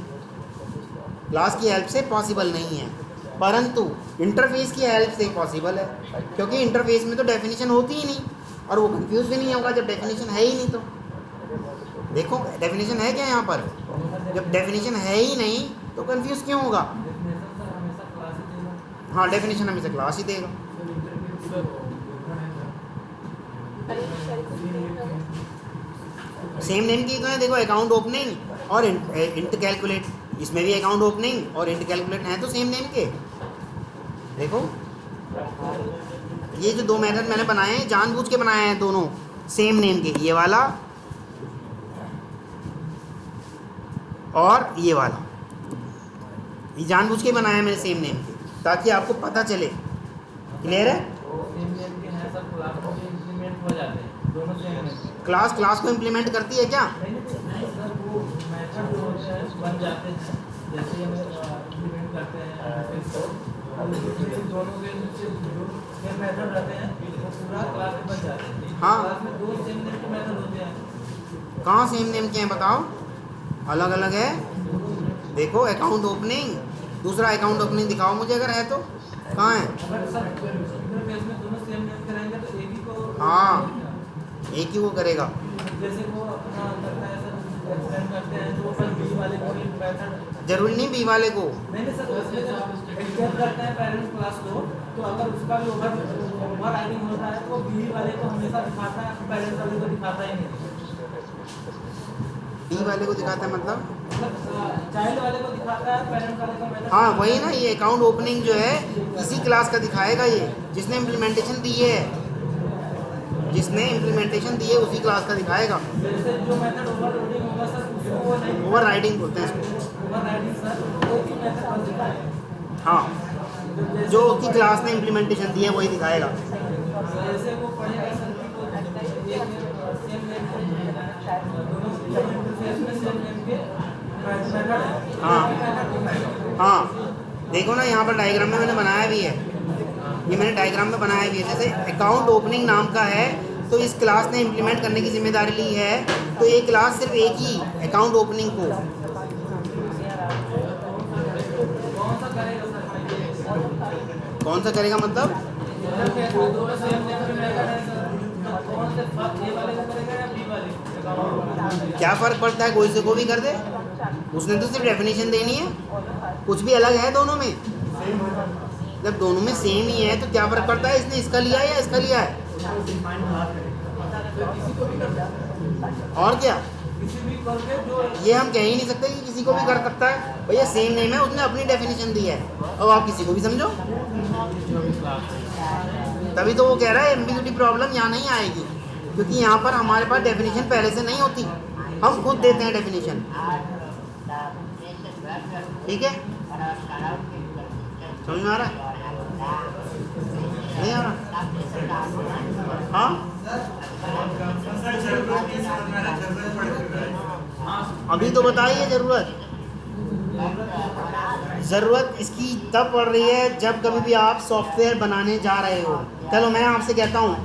A: क्लास की हेल्प से पॉसिबल नहीं है, परंतु इंटरफेस की हेल्प से पॉसिबल है, क्योंकि इंटरफेस में तो डेफिनेशन होती ही नहीं और वो कंफ्यूज भी नहीं होगा जब डेफिनेशन है ही नहीं। तो देखो डेफिनेशन है क्या यहाँ पर, जब डेफिनेशन है ही नहीं तो कंफ्यूज क्यों होगा। हाँ, डेफिनेशन हमेशा क्लास ही देगा। सेम नेम की तो है, देखो अकाउंट ओपनिंग और इंट कैलकुलेट, इसमें भी अकाउंट ओपनिंग और इंट कैलकुलेट है तो सेम नेम के। देखो ये जो दो मेथड मैंने बनाए हैं जानबूझ के बनाए हैं, दोनों सेम नेम के, ये वाला और ये वाला, ये जानबूझ के बनाया है मैंने सेम नेम के, ताकि आपको पता चले। क्लियर है? क्लास को इम्प्लीमेंट करती है क्या? हाँ, कहाँ सेम नेम के हैं बताओ, अलग अलग है। देखो अकाउंट ओपनिंग, दूसरा अकाउंट ओपनिंग दिखाओ मुझे अगर है तो, कहाँ है? हाँ, एक ही वो करेगा। जरूरी नहीं बी वाले को,
B: तो अगर उसका भी ओवर राइडिंग होता है तो बी वाले को हमेशा दिखाता है, पेरेंट्स वाले को दिखाता ही नहीं।
A: बी वाले को दिखाता है मतलब
B: चाइल्ड वाले को दिखाता है, पेरेंट्स वाले को मेथड।
A: हाँ वही ना, ये अकाउंट ओपनिंग जो है इसी क्लास का दिखाएगा, ये जिसने इम्प्लीमेंटेशन दी है, जिसने इम्प्लीमेंटेशन दी है उसी क्लास का दिखाएगा।
B: जैसे जो मेथड ओवरलोडिंग होगा सर उसको वो नहीं,
A: ओवर राइडिंग बोलते हैं इसको।
B: ओवर राइडिंग सर वो की मेथड दिखाएगा।
A: हाँ, जो की क्लास ने इम्प्लीमेंटेशन दी है वही दिखाएगा।
B: जैसे वो पढ़ेगा सर कि एक सेम नेम के मेथड है।
A: हाँ हाँ, देखो ना यहाँ पर डायग्राम में मैंने बनाया भी है, ये मैंने डायग्राम में बनाया भी है। जैसे अकाउंट ओपनिंग नाम का है तो इस क्लास ने इम्प्लीमेंट करने की जिम्मेदारी ली है, तो ये क्लास सिर्फ एक ही अकाउंट ओपनिंग को कौन सा करेगा मतलब क्या फ़र्क पड़ता है, कोई से को भी कर दे, उसने तो सिर्फ डेफिनेशन देनी है। कुछ भी अलग है दोनों में, जब दोनों में सेम ही है तो क्या फ़र्क पड़ता है इसने इसका लिया है या इसका लिया है, और क्या। ये हम कह ही नहीं सकते कि किसी को भी कर सकता है, भैया सेम नेम है, उसने अपनी डेफिनेशन दी है, अब आप किसी को भी समझो। तभी तो वो कह रहा है एम्बिग्यूटी प्रॉब्लम यहाँ नहीं आएगी, क्योंकि यहाँ पर हमारे पास डेफिनेशन पहले से नहीं होती, हम खुद देते हैं डेफिनेशन। ठीक है, समझ में आ रहा है? नहीं आ रहा? हाँ, अभी तो बताइए जरूरत। ज़रूरत इसकी तब पड़ रही है जब कभी भी आप सॉफ्टवेयर बनाने जा रहे हो। चलो मैं आपसे कहता हूँ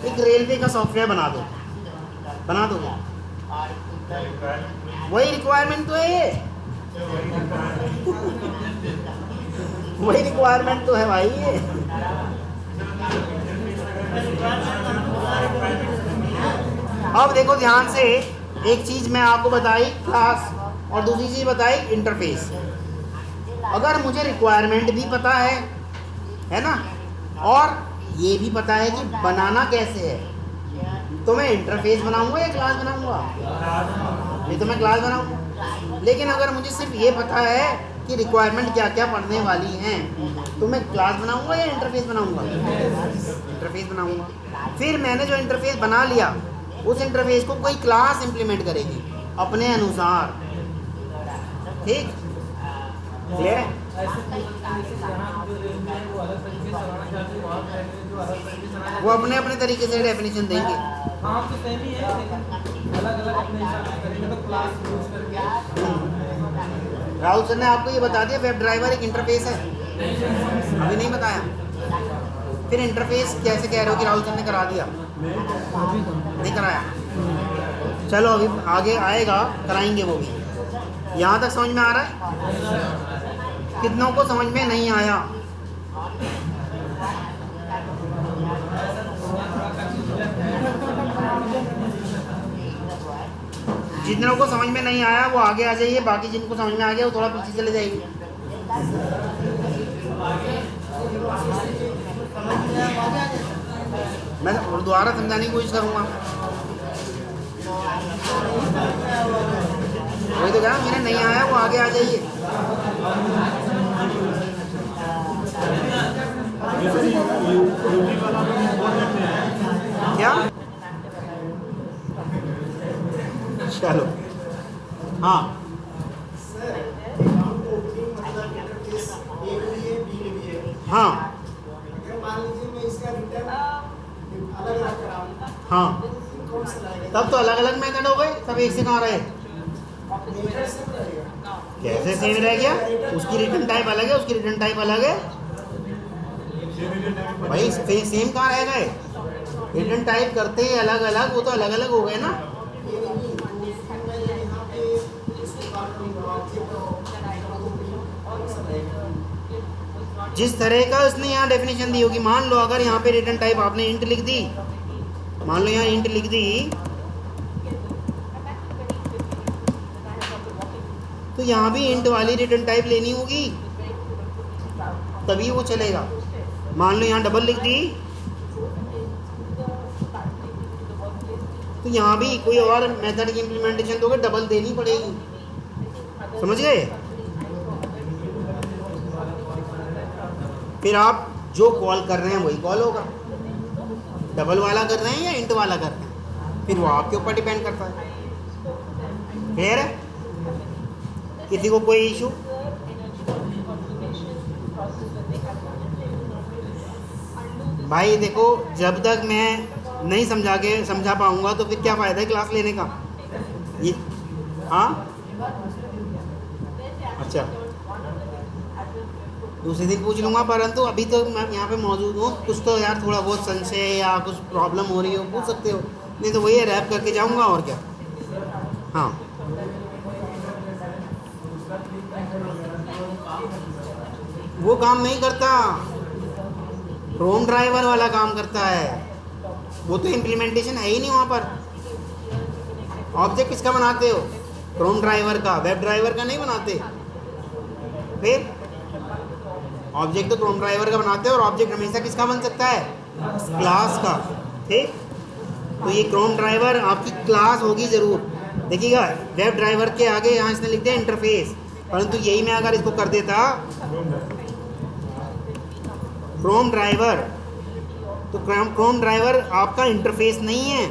A: एक रेलवे का सॉफ्टवेयर बना दो, बना दोगे? वही रिक्वायरमेंट तो है ये, वही रिक्वायरमेंट तो है भाई ये। अब देखो ध्यान से, एक चीज़ मैं आपको बताई क्लास और दूसरी चीज़ बताई इंटरफेस। अगर मुझे रिक्वायरमेंट भी पता है ना, और ये भी पता है कि बनाना कैसे है, तो मैं इंटरफेस बनाऊंगा या क्लास बनाऊंगा? ये तो मैं क्लास बनाऊंगा। लेकिन अगर मुझे सिर्फ ये पता है कि रिक्वायरमेंट क्या क्या पढ़ने वाली हैं, तो मैं क्लास बनाऊंगा या इंटरफेस बनाऊंगा? इंटरफेस बनाऊंगा। फिर मैंने जो इंटरफेस बना लिया, उस इंटरफेस को कोई क्लास इंप्लीमेंट करेगी अपने अनुसार। ठीक, क्लियर है? वो अपने अपने तरीके से डेफिनेशन देंगे।
B: हाँ तो सेम ही है, लेकिन अलग अलग अपने हिसाब से करेंगे तो क्लास यूज करके।
A: राहुल सर ने आपको ये बता दिया वेब ड्राइवर एक इंटरफेस है? अभी नहीं बताया। फिर इंटरफेस कैसे कह रहे हो कि राहुल सर ने करा दिया? नहीं कराया। चलो अभी आगे आएगा, कराएंगे वो भी। यहाँ तक समझ में आ रहा है? कितनों को समझ में नहीं आया? जितनों को समझ में नहीं आया वो आगे आ जाइए, बाकी जिनको समझ में आ गया वो थोड़ा पीछे चले जाइए। मैं दोबारा समझाने की कोशिश करूँगा। वही तो कहा, मैंने नहीं आया वो आगे आ जाइए। क्या? चलो हाँ, हाँ हाँ, तब तो अलग अलग मेथड हो गए, सब एक से कहाँ रहे? कैसे सेम रह गया? उसकी रिटर्न टाइप अलग है, उसकी रिटर्न टाइप अलग है भाई। सेम कहाँ रह गए? रिटर्न टाइप करते ही अलग अलग, वो तो अलग अलग हो गए ना। जिस तरह का उसने यहाँ डेफिनेशन दी होगी, मान लो अगर यहाँ पे रिटर्न टाइप आपने इंट लिख दी, मान लो यहाँ इंट लिख दी, तो यहाँ भी इंट वाली रिटर्न टाइप लेनी होगी, तभी वो चलेगा। मान लो यहाँ डबल लिख दी, तो यहाँ भी कोई और मेथड की इम्प्लीमेंटेशन दोगे, डबल देनी पड़ेगी। समझ गए? फिर आप जो कॉल कर रहे हैं वही कॉल होगा। डबल वाला कर रहे हैं या इंट वाला कर रहे हैं, फिर वो आपके ऊपर डिपेंड करता है। क्लियर है? किसी को कोई इशू? भाई देखो, जब तक मैं नहीं समझा पाऊंगा तो फिर क्या फ़ायदा है क्लास लेने का? ये हाँ, अच्छा दूसरे दिन पूछ लूँगा, परंतु अभी तो मैं यहाँ पे मौजूद हूँ। कुछ तो यार थोड़ा बहुत संशय या कुछ प्रॉब्लम हो रही हो पूछ सकते हो, नहीं तो वही रैप करके जाऊँगा और क्या। हाँ, वो काम नहीं करता, क्रोम ड्राइवर वाला काम करता है। वो तो इम्प्लीमेंटेशन है ही नहीं वहाँ पर। ऑब्जेक्ट किसका बनाते हो? क्रोम ड्राइवर का, वेब ड्राइवर का नहीं बनाते। फिर ऑब्जेक्ट तो क्रोम ड्राइवर का बनाते हो, और ऑब्जेक्ट हमेशा किसका बन सकता है? क्लास का। ठीक, तो ये क्रोम ड्राइवर आपकी क्लास होगी ज़रूर। देखिएगा वेब ड्राइवर के आगे यहाँ इसने लिख दिया इंटरफेस, परंतु यही मैं अगर इसको कर देता क्रोम ड्राइवर, तो क्रोम ड्राइवर आपका इंटरफेस नहीं है।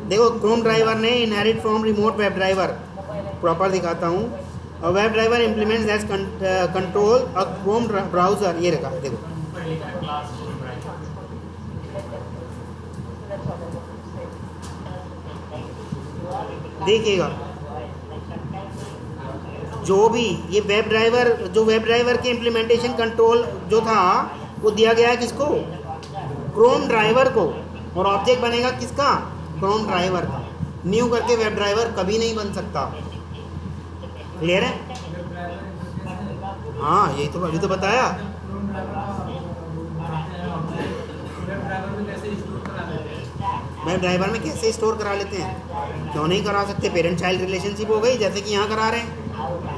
A: देखो क्रोम ड्राइवर ने inherit from remote web driver, proper दिखाता हूँ। और web driver implements that control a Chrome browser, ये रखा देखो। देखिएगा जो भी ये वेब ड्राइवर के इम्प्लीमेंटेशन कंट्रोल जो था वो दिया गया है किसको, क्रोम ड्राइवर को, और ऑब्जेक्ट बनेगा किसका, क्रोम ड्राइवर का। न्यू करके वेब ड्राइवर कभी नहीं बन सकता। क्लियर है? हाँ यही तो अभी तो बताया। वेब ड्राइवर में कैसे स्टोर करा लेते हैं, क्यों नहीं करा सकते? पेरेंट चाइल्ड रिलेशनशिप हो गई, जैसे कि यहाँ करा रहे हैं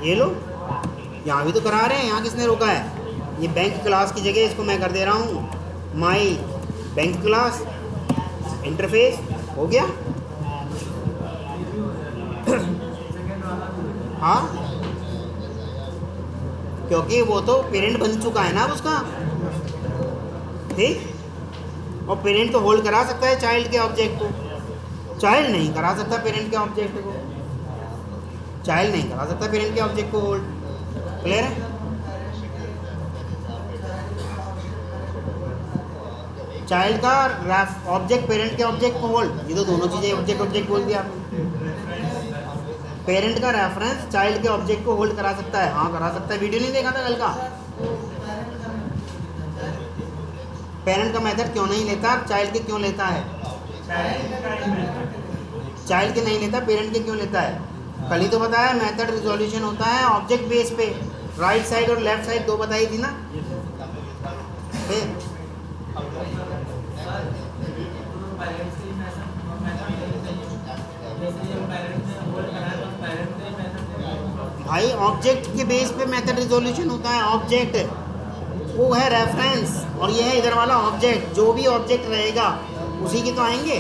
A: ये लो, यहाँ भी तो करा रहे हैं, यहाँ किसने रोका है? ये बैंक क्लास की जगह इसको मैं कर दे रहा हूँ माई बैंक क्लास इंटरफेस, हो गया। हाँ क्योंकि वो तो पेरेंट बन चुका है ना उसका, ठीक। और पेरेंट तो होल्ड करा सकता है चाइल्ड के ऑब्जेक्ट को, चाइल्ड नहीं करा सकता पेरेंट के ऑब्जेक्ट को, चाइल्ड नहीं करा सकता पेरेंट के ऑब्जेक्ट को होल्ड। क्लियर है? चाइल्ड का ऑब्जेक्ट पेरेंट के ऑब्जेक्ट को होल्ड, ये तो दोनों चीज़ें ऑब्जेक्ट बोल दिया आपने। पेरेंट का रेफरेंस चाइल्ड के ऑब्जेक्ट को होल्ड करा सकता है, हाँ करा सकता है। वीडियो नहीं देखा था कल का? पेरेंट का मेथड क्यों नहीं लेता, चाइल्ड के क्यों लेता है? चाइल्ड के नहीं लेता, पेरेंट के क्यों लेता है? कल ही तो बताया मेथड रिजोल्यूशन होता है ऑब्जेक्ट बेस पे, राइट साइड और लेफ्ट साइड दो बताई थी ना। भाई ऑब्जेक्ट के बेस पे मेथड रिजोल्यूशन होता है, ऑब्जेक्ट वो है रेफरेंस और ये है इधर वाला ऑब्जेक्ट, जो भी ऑब्जेक्ट रहेगा उसी के तो आएंगे।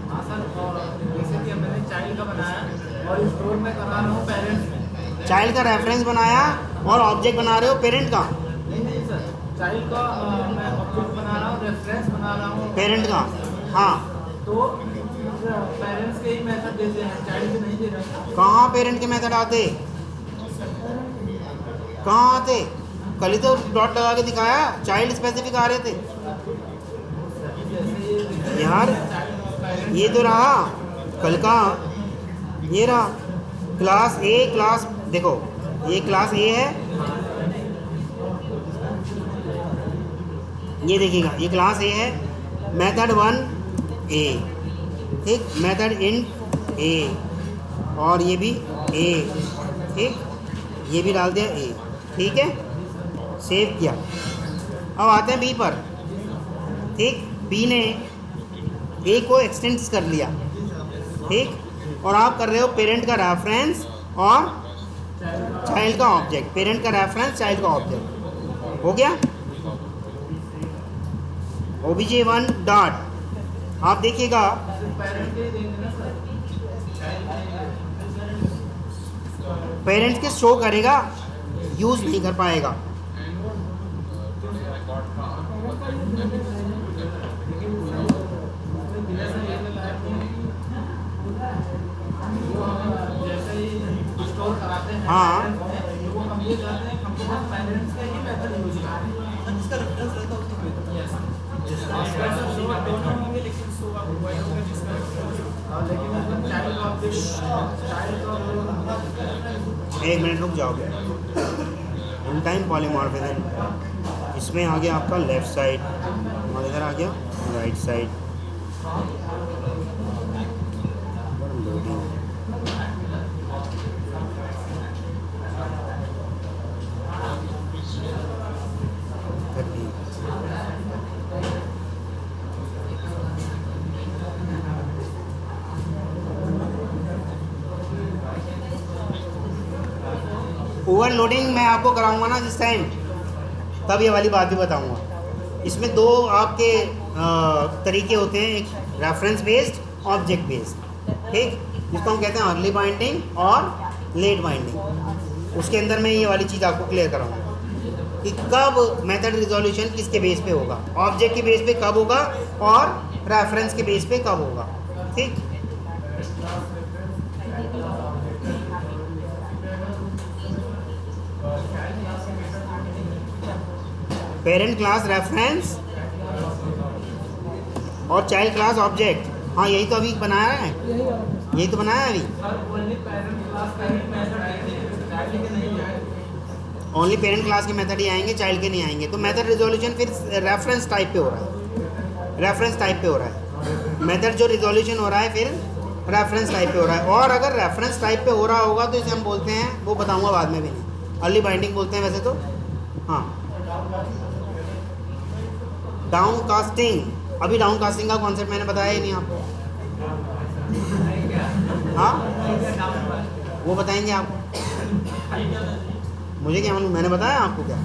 B: हाँ सर, जैसे कि मैंने चाइल्ड का बनाया और स्टोर में करा रहा हूँ पेरेंट्स में।
A: चाइल्ड का रेफरेंस बनाया और ऑब्जेक्ट बना रहे हो पेरेंट का?
B: नहीं सर, चाइल्ड का मैं ऑब्जेक्ट बना रहा हूँ, रेफरेंस बना रहा हूँ
A: पेरेंट का। हाँ
B: तो पेरेंट्स के ही मेथड देते हैं, चाइल्ड के नहीं दे रहे।
A: कहाँ पेरेंट के मेथड आते, कहाँ आते? कल ही तो डॉट लगा के दिखाया, चाइल्ड स्पेसिफिक आ रहे थे यार। ये तो रहा कल का, ये रहा क्लास ए, क्लास देखो ये क्लास ए है, ये देखिएगा ये क्लास ए है, मेथड 1 ए, ठीक, मेथड इंट ए और ये भी ए, ठीक, ये भी डाल दिया ए, ठीक है, सेव किया। अब आते हैं बी पर, ठीक, बी ने ए को एक्सटेंड कर लिया, ठीक, और आप कर रहे हो पेरेंट का रेफरेंस और चाइल्ड का ऑब्जेक्ट, पेरेंट का रेफरेंस चाइल्ड का ऑब्जेक्ट, हो गया। obj1 डॉट, आप देखिएगा पेरेंट्स के शो करेगा, यूज नहीं कर पाएगा। हाँ एक मिनट रुक जाओगे। इन टाइम पॉलीमॉर्फिज्म इसमें आ गया आपका लेफ्ट साइड और इधर आ गया राइट साइड। ओवरलोडिंग मैं आपको कराऊंगा ना जिस टाइम, तब ये वाली बात भी बताऊंगा। इसमें दो आपके तरीके होते हैं, एक रेफरेंस बेस्ड, ऑब्जेक्ट बेस्ड, ठीक, जिसको हम कहते हैं अर्ली बाइंडिंग और लेट बाइंडिंग। उसके अंदर मैं ये वाली चीज़ आपको क्लियर कराऊंगा कि कब मेथड रिजोल्यूशन किसके बेस पे होगा, ऑब्जेक्ट के बेस पे कब होगा और रेफरेंस के बेस पे कब होगा, ठीक। पेरेंट क्लास रेफरेंस और चाइल्ड क्लास ऑब्जेक्ट, हाँ यही तो अभी बनाया है, यही तो बनाया है अभी।
B: ओनली पेरेंट क्लास का ही मेथड आएंगे, चाइल्ड के नहीं आएंगे।
A: ओनली पेरेंट क्लास के मेथड ही आएंगे, चाइल्ड के नहीं आएंगे। तो मेथड रिजोल्यूशन फिर रेफरेंस टाइप पे हो रहा है, रेफरेंस टाइप पे हो रहा है। मेथड जो रिजोल्यूशन हो रहा है फिर रेफरेंस टाइप पे हो रहा है। और अगर रेफरेंस टाइप पे हो रहा होगा तो इसे हम बोलते हैं, वो बताऊंगा बाद में भी, नहीं अर्ली बाइंडिंग बोलते हैं वैसे तो। हाँ, डाउन कास्टिंग। अभी डाउन कास्टिंग का कॉन्सेप्ट मैंने बताया ही नहीं आपको। हाँ, वो बताएंगे आपको, मुझे क्या मालूम, मैंने बताया आपको क्या?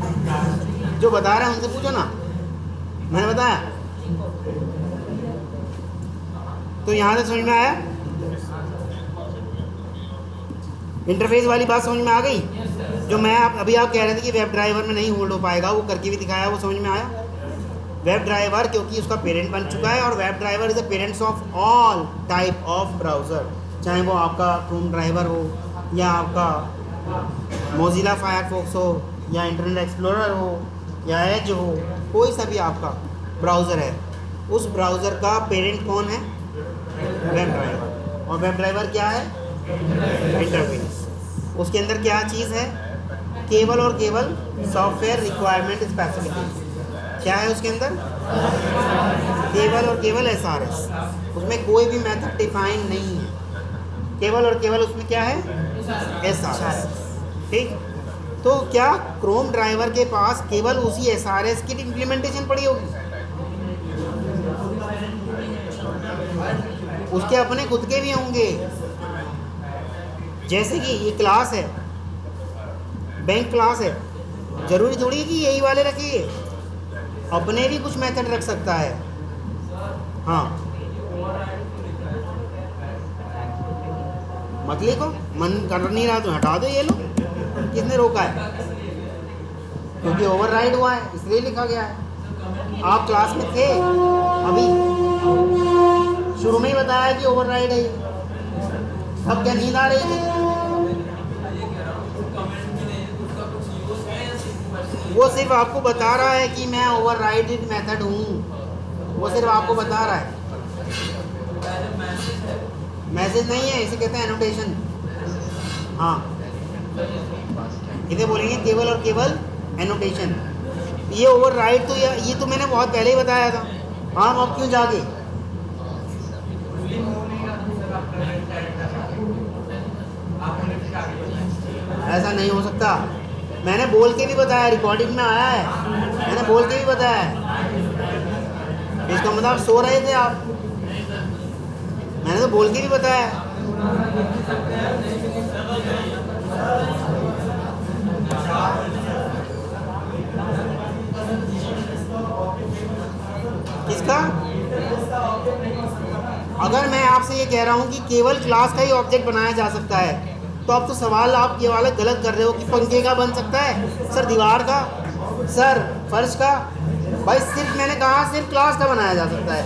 A: जो बता रहे हैं उनसे पूछो ना, मैंने बताया। तो यहाँ से समझ में आया? इंटरफेस वाली बात समझ में आ गई? जो मैं अभी आप कह रहे थे कि वेब ड्राइवर में नहीं होल्ड हो पाएगा, वो करके भी दिखाया, वो समझ में आया? वेब ड्राइवर क्योंकि उसका पेरेंट बन चुका है, और web driver is the parents of all type of browser, चाहे वो आपका क्रोम ड्राइवर हो, या आपका मोजिला फायरफॉक्स हो, या इंटरनेट एक्सप्लोरर हो, या एज हो, कोई सा भी आपका ब्राउज़र है, उस ब्राउज़र का पेरेंट कौन है? Web driver. और वेब ड्राइवर क्या है? इंटरफेस। उसके अंदर क्या चीज़ है? केवल और केवल सॉफ्टवेयर रिक्वायरमेंट स्पेसिफिकेशन। क्या है उसके अंदर? केवल और केवल SRS। उसमें कोई भी मेथड डिफाइन नहीं है, केवल और केवल उसमें क्या है? SRS। ठीक, तो क्या क्रोम ड्राइवर के पास केवल उसी SRS की इम्प्लीमेंटेशन पड़ी होगी? उसके अपने खुद के भी होंगे। जैसे कि ये क्लास है, बैंक क्लास है, जरूरी थोड़ी है कि यही वाले रखिए, अपने भी कुछ मेथड रख सकता है। हाँ, मत लिखो, मन कर नहीं रहा तो हटा दो, ये लो, किसने रोका है? क्योंकि ओवरराइड हुआ है इसलिए लिखा गया है। आप क्लास में थे अभी, शुरू में ही बताया कि ओवरराइड है, अब क्या नींद आ रही थी? वो सिर्फ आपको बता रहा है कि मैं ओवरराइडेड मेथड हूँ, वो सिर्फ आपको बता रहा है, मैसेज नहीं है, इसे कहते हैं एनोटेशन। हाँ, इसे बोलेंगे केवल और केवल एनोटेशन। ये ओवरराइड तो ये तो मैंने बहुत पहले ही बताया था। हाँ, अब क्यों जागे? ऐसा नहीं हो सकता, मैंने बोल के भी बताया, रिकॉर्डिंग में आया है, मैंने बोल के भी बताया है। इसका मतलब सो रहे थे आप, मैंने तो बोल के भी बताया। किसका? अगर मैं आपसे ये कह रहा हूँ कि केवल क्लास का ही ऑब्जेक्ट बनाया जा सकता है, तो अब तो सवाल आप ये वाला गलत कर रहे हो कि पंखे का बन सकता है, सर दीवार का, सर फर्श का। भाई सिर्फ मैंने कहा सिर्फ क्लास का बनाया जा सकता है।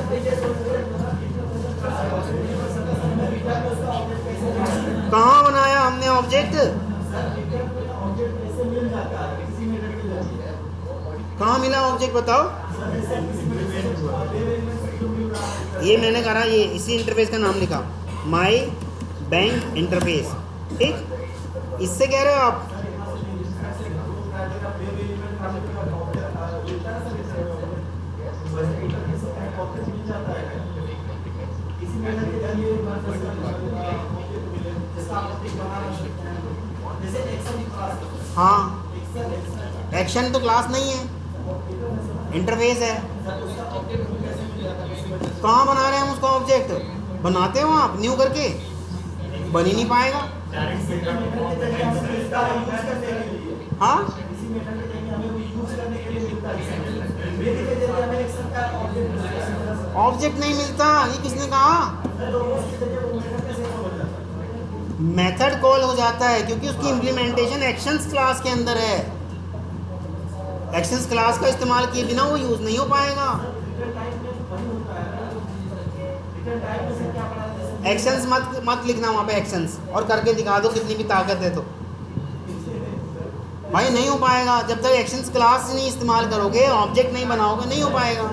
A: कहाँ बनाया हमने ऑब्जेक्ट? कहाँ मिला ऑब्जेक्ट बताओ? ये मैंने कहा, ये इसी इंटरफेस का नाम लिखा, माई बैंक इंटरफेस। ठीक, इससे कह रहे हो आप? हाँ, एक्शन तो क्लास नहीं है, इंटरफेस है। कहाँ बना रहे हैं हम उसका ऑब्जेक्ट? बनाते हो आप न्यू करके? बन ही नहीं पाएगा। हाँ, ऑब्जेक्ट नहीं मिलता, ये किसने कहा? मेथड कॉल हो जाता है क्योंकि उसकी इम्प्लीमेंटेशन एक्शंस क्लास के अंदर है। एक्शंस क्लास का इस्तेमाल किए बिना वो यूज नहीं हो पाएगा। एक्शंस मत लिखना वहाँ पे एक्शंस, और करके दिखा दो कितनी भी ताकत है तो भाई नहीं हो पाएगा। जब तक एक्शंस क्लास नहीं इस्तेमाल करोगे, ऑब्जेक्ट नहीं बनाओगे, नहीं हो पाएगा।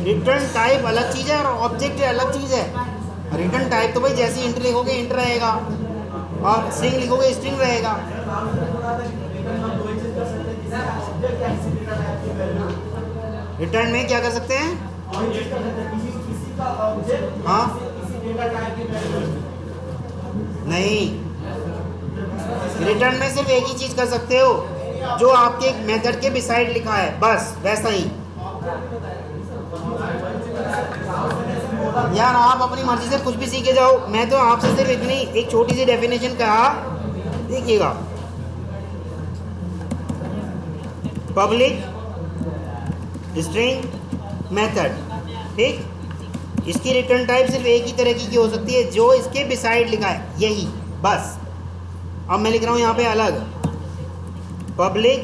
A: रिटर्न टाइप अलग चीज़ है और ऑब्जेक्ट अलग चीज़ है। रिटर्न टाइप तो भाई जैसे इंटर लिखोगे इंटर रहेगा और स्ट्रिंग लिखोगे स्ट्रिंग रहेगा। रिटर्न में क्या कर सकते हैं? हाँ नहीं, रिटर्न में सिर्फ एक ही चीज़ कर सकते हो जो आपके मेथड के बिसाइड लिखा है, बस वैसा ही। यार आप अपनी मर्जी से कुछ भी सीखे जाओ, मैं तो आपसे सिर्फ इतनी एक छोटी सी डेफिनेशन कहा, देखिएगा। पब्लिक स्ट्रिंग मेथड, ठीक, इसकी रिटर्न टाइप सिर्फ एक ही तरह की हो सकती है जो इसके बिसाइड लिखा है, यही बस। अब मैं लिख रहा हूँ यहाँ पे अलग, पब्लिक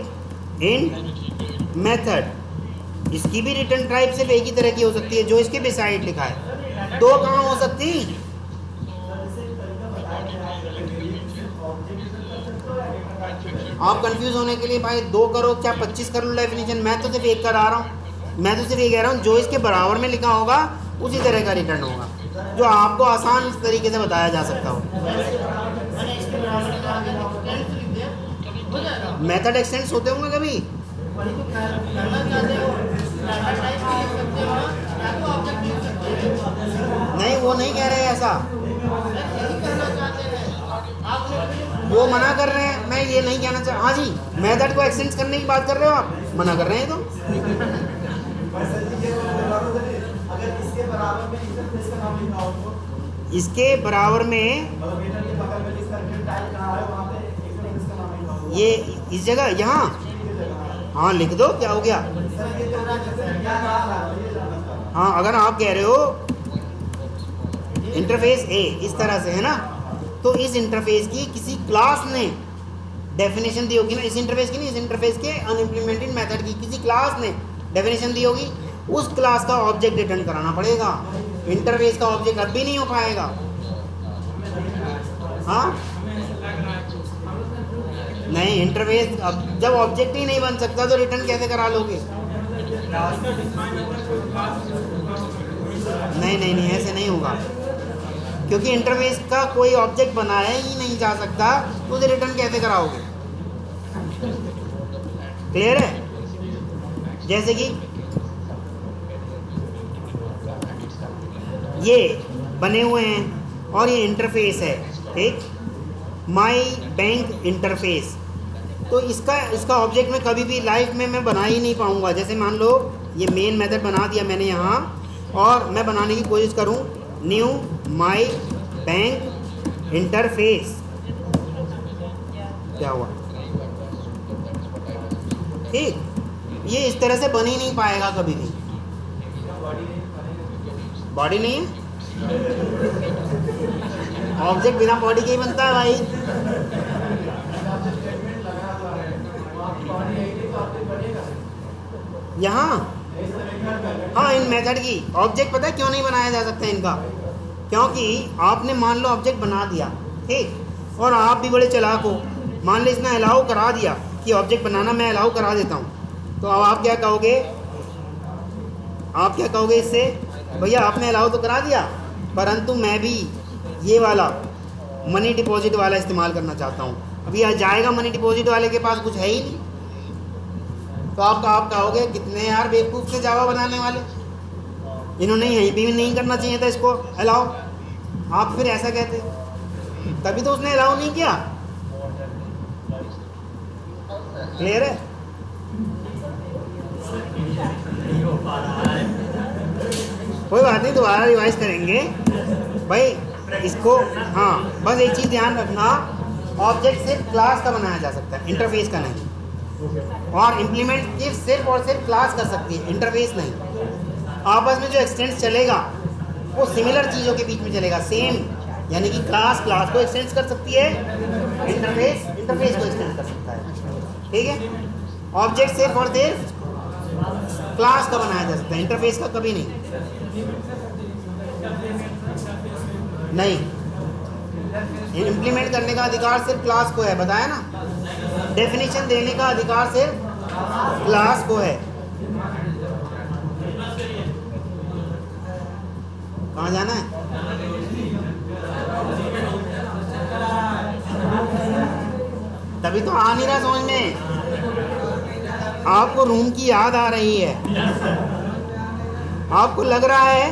A: इंट मेथड, इसकी भी रिटर्न टाइप सिर्फ एक ही तरह की हो सकती है जो इसके बिसाइड लिखा है। दो कहाँ हो सकती? आप कंफ्यूज होने के लिए भाई 2 करो क्या 25 कर लो डेफिनेशन, मैं तो सिर्फ एक करा रहा हूँ। मैं तो सिर्फ ये कह रहा हूँ जो इसके बराबर में लिखा होगा उसी तरह का रिटर्न होगा, जो आपको आसान तरीके से बताया जा सकता हो। मेथड एक्सटेंड्स होते होंगे कभी? नहीं, वो नहीं कह रहे हैं ऐसा, वो मना कर रहे हैं। मैं ये नहीं कहना चाह, हाँ जी, मेथड को एक्सटेंड करने की बात कर रहे हो आप, मना कर रहे हैं तो। इसके बराबर में ये इस जगह यहाँ, हाँ लिख दो, क्या हो गया? हाँ अगर आप कह रहे हो इंटरफेस ए इस तरह से है ना, तो इस इंटरफेस की किसी क्लास ने डेफिनेशन दी होगी ना, इस इंटरफेस की नहीं, इस इंटरफेस के अनइम्प्लीमेंटेड मेथड की किसी क्लास ने डेफिनेशन दी होगी, उस क्लास का ऑब्जेक्ट रिटर्न कराना पड़ेगा। इंटरफेस का ऑब्जेक्ट अब भी नहीं हो पाएगा। हाँ नहीं, इंटरफेस अब जब ऑब्जेक्ट ही नहीं बन सकता तो रिटर्न कैसे करा लोगे? नहीं नहीं नहीं, ऐसे नहीं होगा, क्योंकि इंटरफेस का कोई ऑब्जेक्ट बनाया ही नहीं जा सकता तो उसे रिटर्न कैसे कराओगे? क्लियर है? जैसे कि ये बने हुए हैं और ये इंटरफेस है, ठीक, माई बैंक इंटरफेस, तो इसका ऑब्जेक्ट मैं कभी भी लाइफ में मैं बना ही नहीं पाऊंगा। जैसे मान लो ये मेन मेथड बना दिया मैंने यहाँ, और मैं बनाने की कोशिश करूँ न्यू माई बैंक इंटरफेस, क्या हुआ? ठीक, ये इस तरह से बन ही नहीं पाएगा कभी भी। बॉडी नहीं है, ऑब्जेक्ट बिना बॉडी के ही बनता है भाई। यहाँ हाँ, इन मेथड की ऑब्जेक्ट पता है क्यों नहीं बनाया जा सकता इनका? क्योंकि आपने मान लो ऑब्जेक्ट बना दिया, ठीक, और आप भी बड़े चालाक हो, मान लो इसने अलाउ करा दिया कि ऑब्जेक्ट बनाना मैं अलाउ करा देता हूँ, तो अब आप क्या कहोगे? आप क्या कहोगे इससे? भैया आपने अलाउ तो करा दिया, परंतु मैं भी ये वाला मनी डिपॉजिट वाला इस्तेमाल करना चाहता हूँ। अभी यहाँ जाएगा मनी डिपॉजिट वाले के पास कुछ है ही नहीं, तो आप कहोगे कितने यार बेवकूफ़ से जावा बनाने वाले, इन्होंने यहीं भी नहीं करना चाहिए था इसको अलाउ। आप फिर ऐसा कहते, तभी तो उसने अलाउ नहीं किया। क्लियर है? कोई बात नहीं, दोबारा रिवाइज करेंगे भाई इसको। हाँ बस एक चीज़ ध्यान रखना, ऑब्जेक्ट सिर्फ क्लास का बनाया जा सकता है, इंटरफेस का नहीं, और इम्प्लीमेंट सिर्फ और सिर्फ क्लास कर सकती है, इंटरफेस नहीं। आपस में जो एक्सटेंड चलेगा वो सिमिलर चीज़ों के बीच में चलेगा, सेम, यानी कि क्लास को एक्सटेंड कर सकती है, इंटरफेस को एक्सटेंड कर सकता है, ठीक है। ऑब्जेक्ट सिर्फ और सिर्फ क्लास का बनाया जा सकता है, इंटरफेस का कभी नहीं। इम्प्लीमेंट करने का अधिकार सिर्फ क्लास को है, बताया ना, डेफिनेशन देने का अधिकार सिर्फ क्लास को है। कहाँ जाना है? तभी तो आ नहीं रहा समझ में। आपको रूम की याद आ रही है, आपको लग रहा है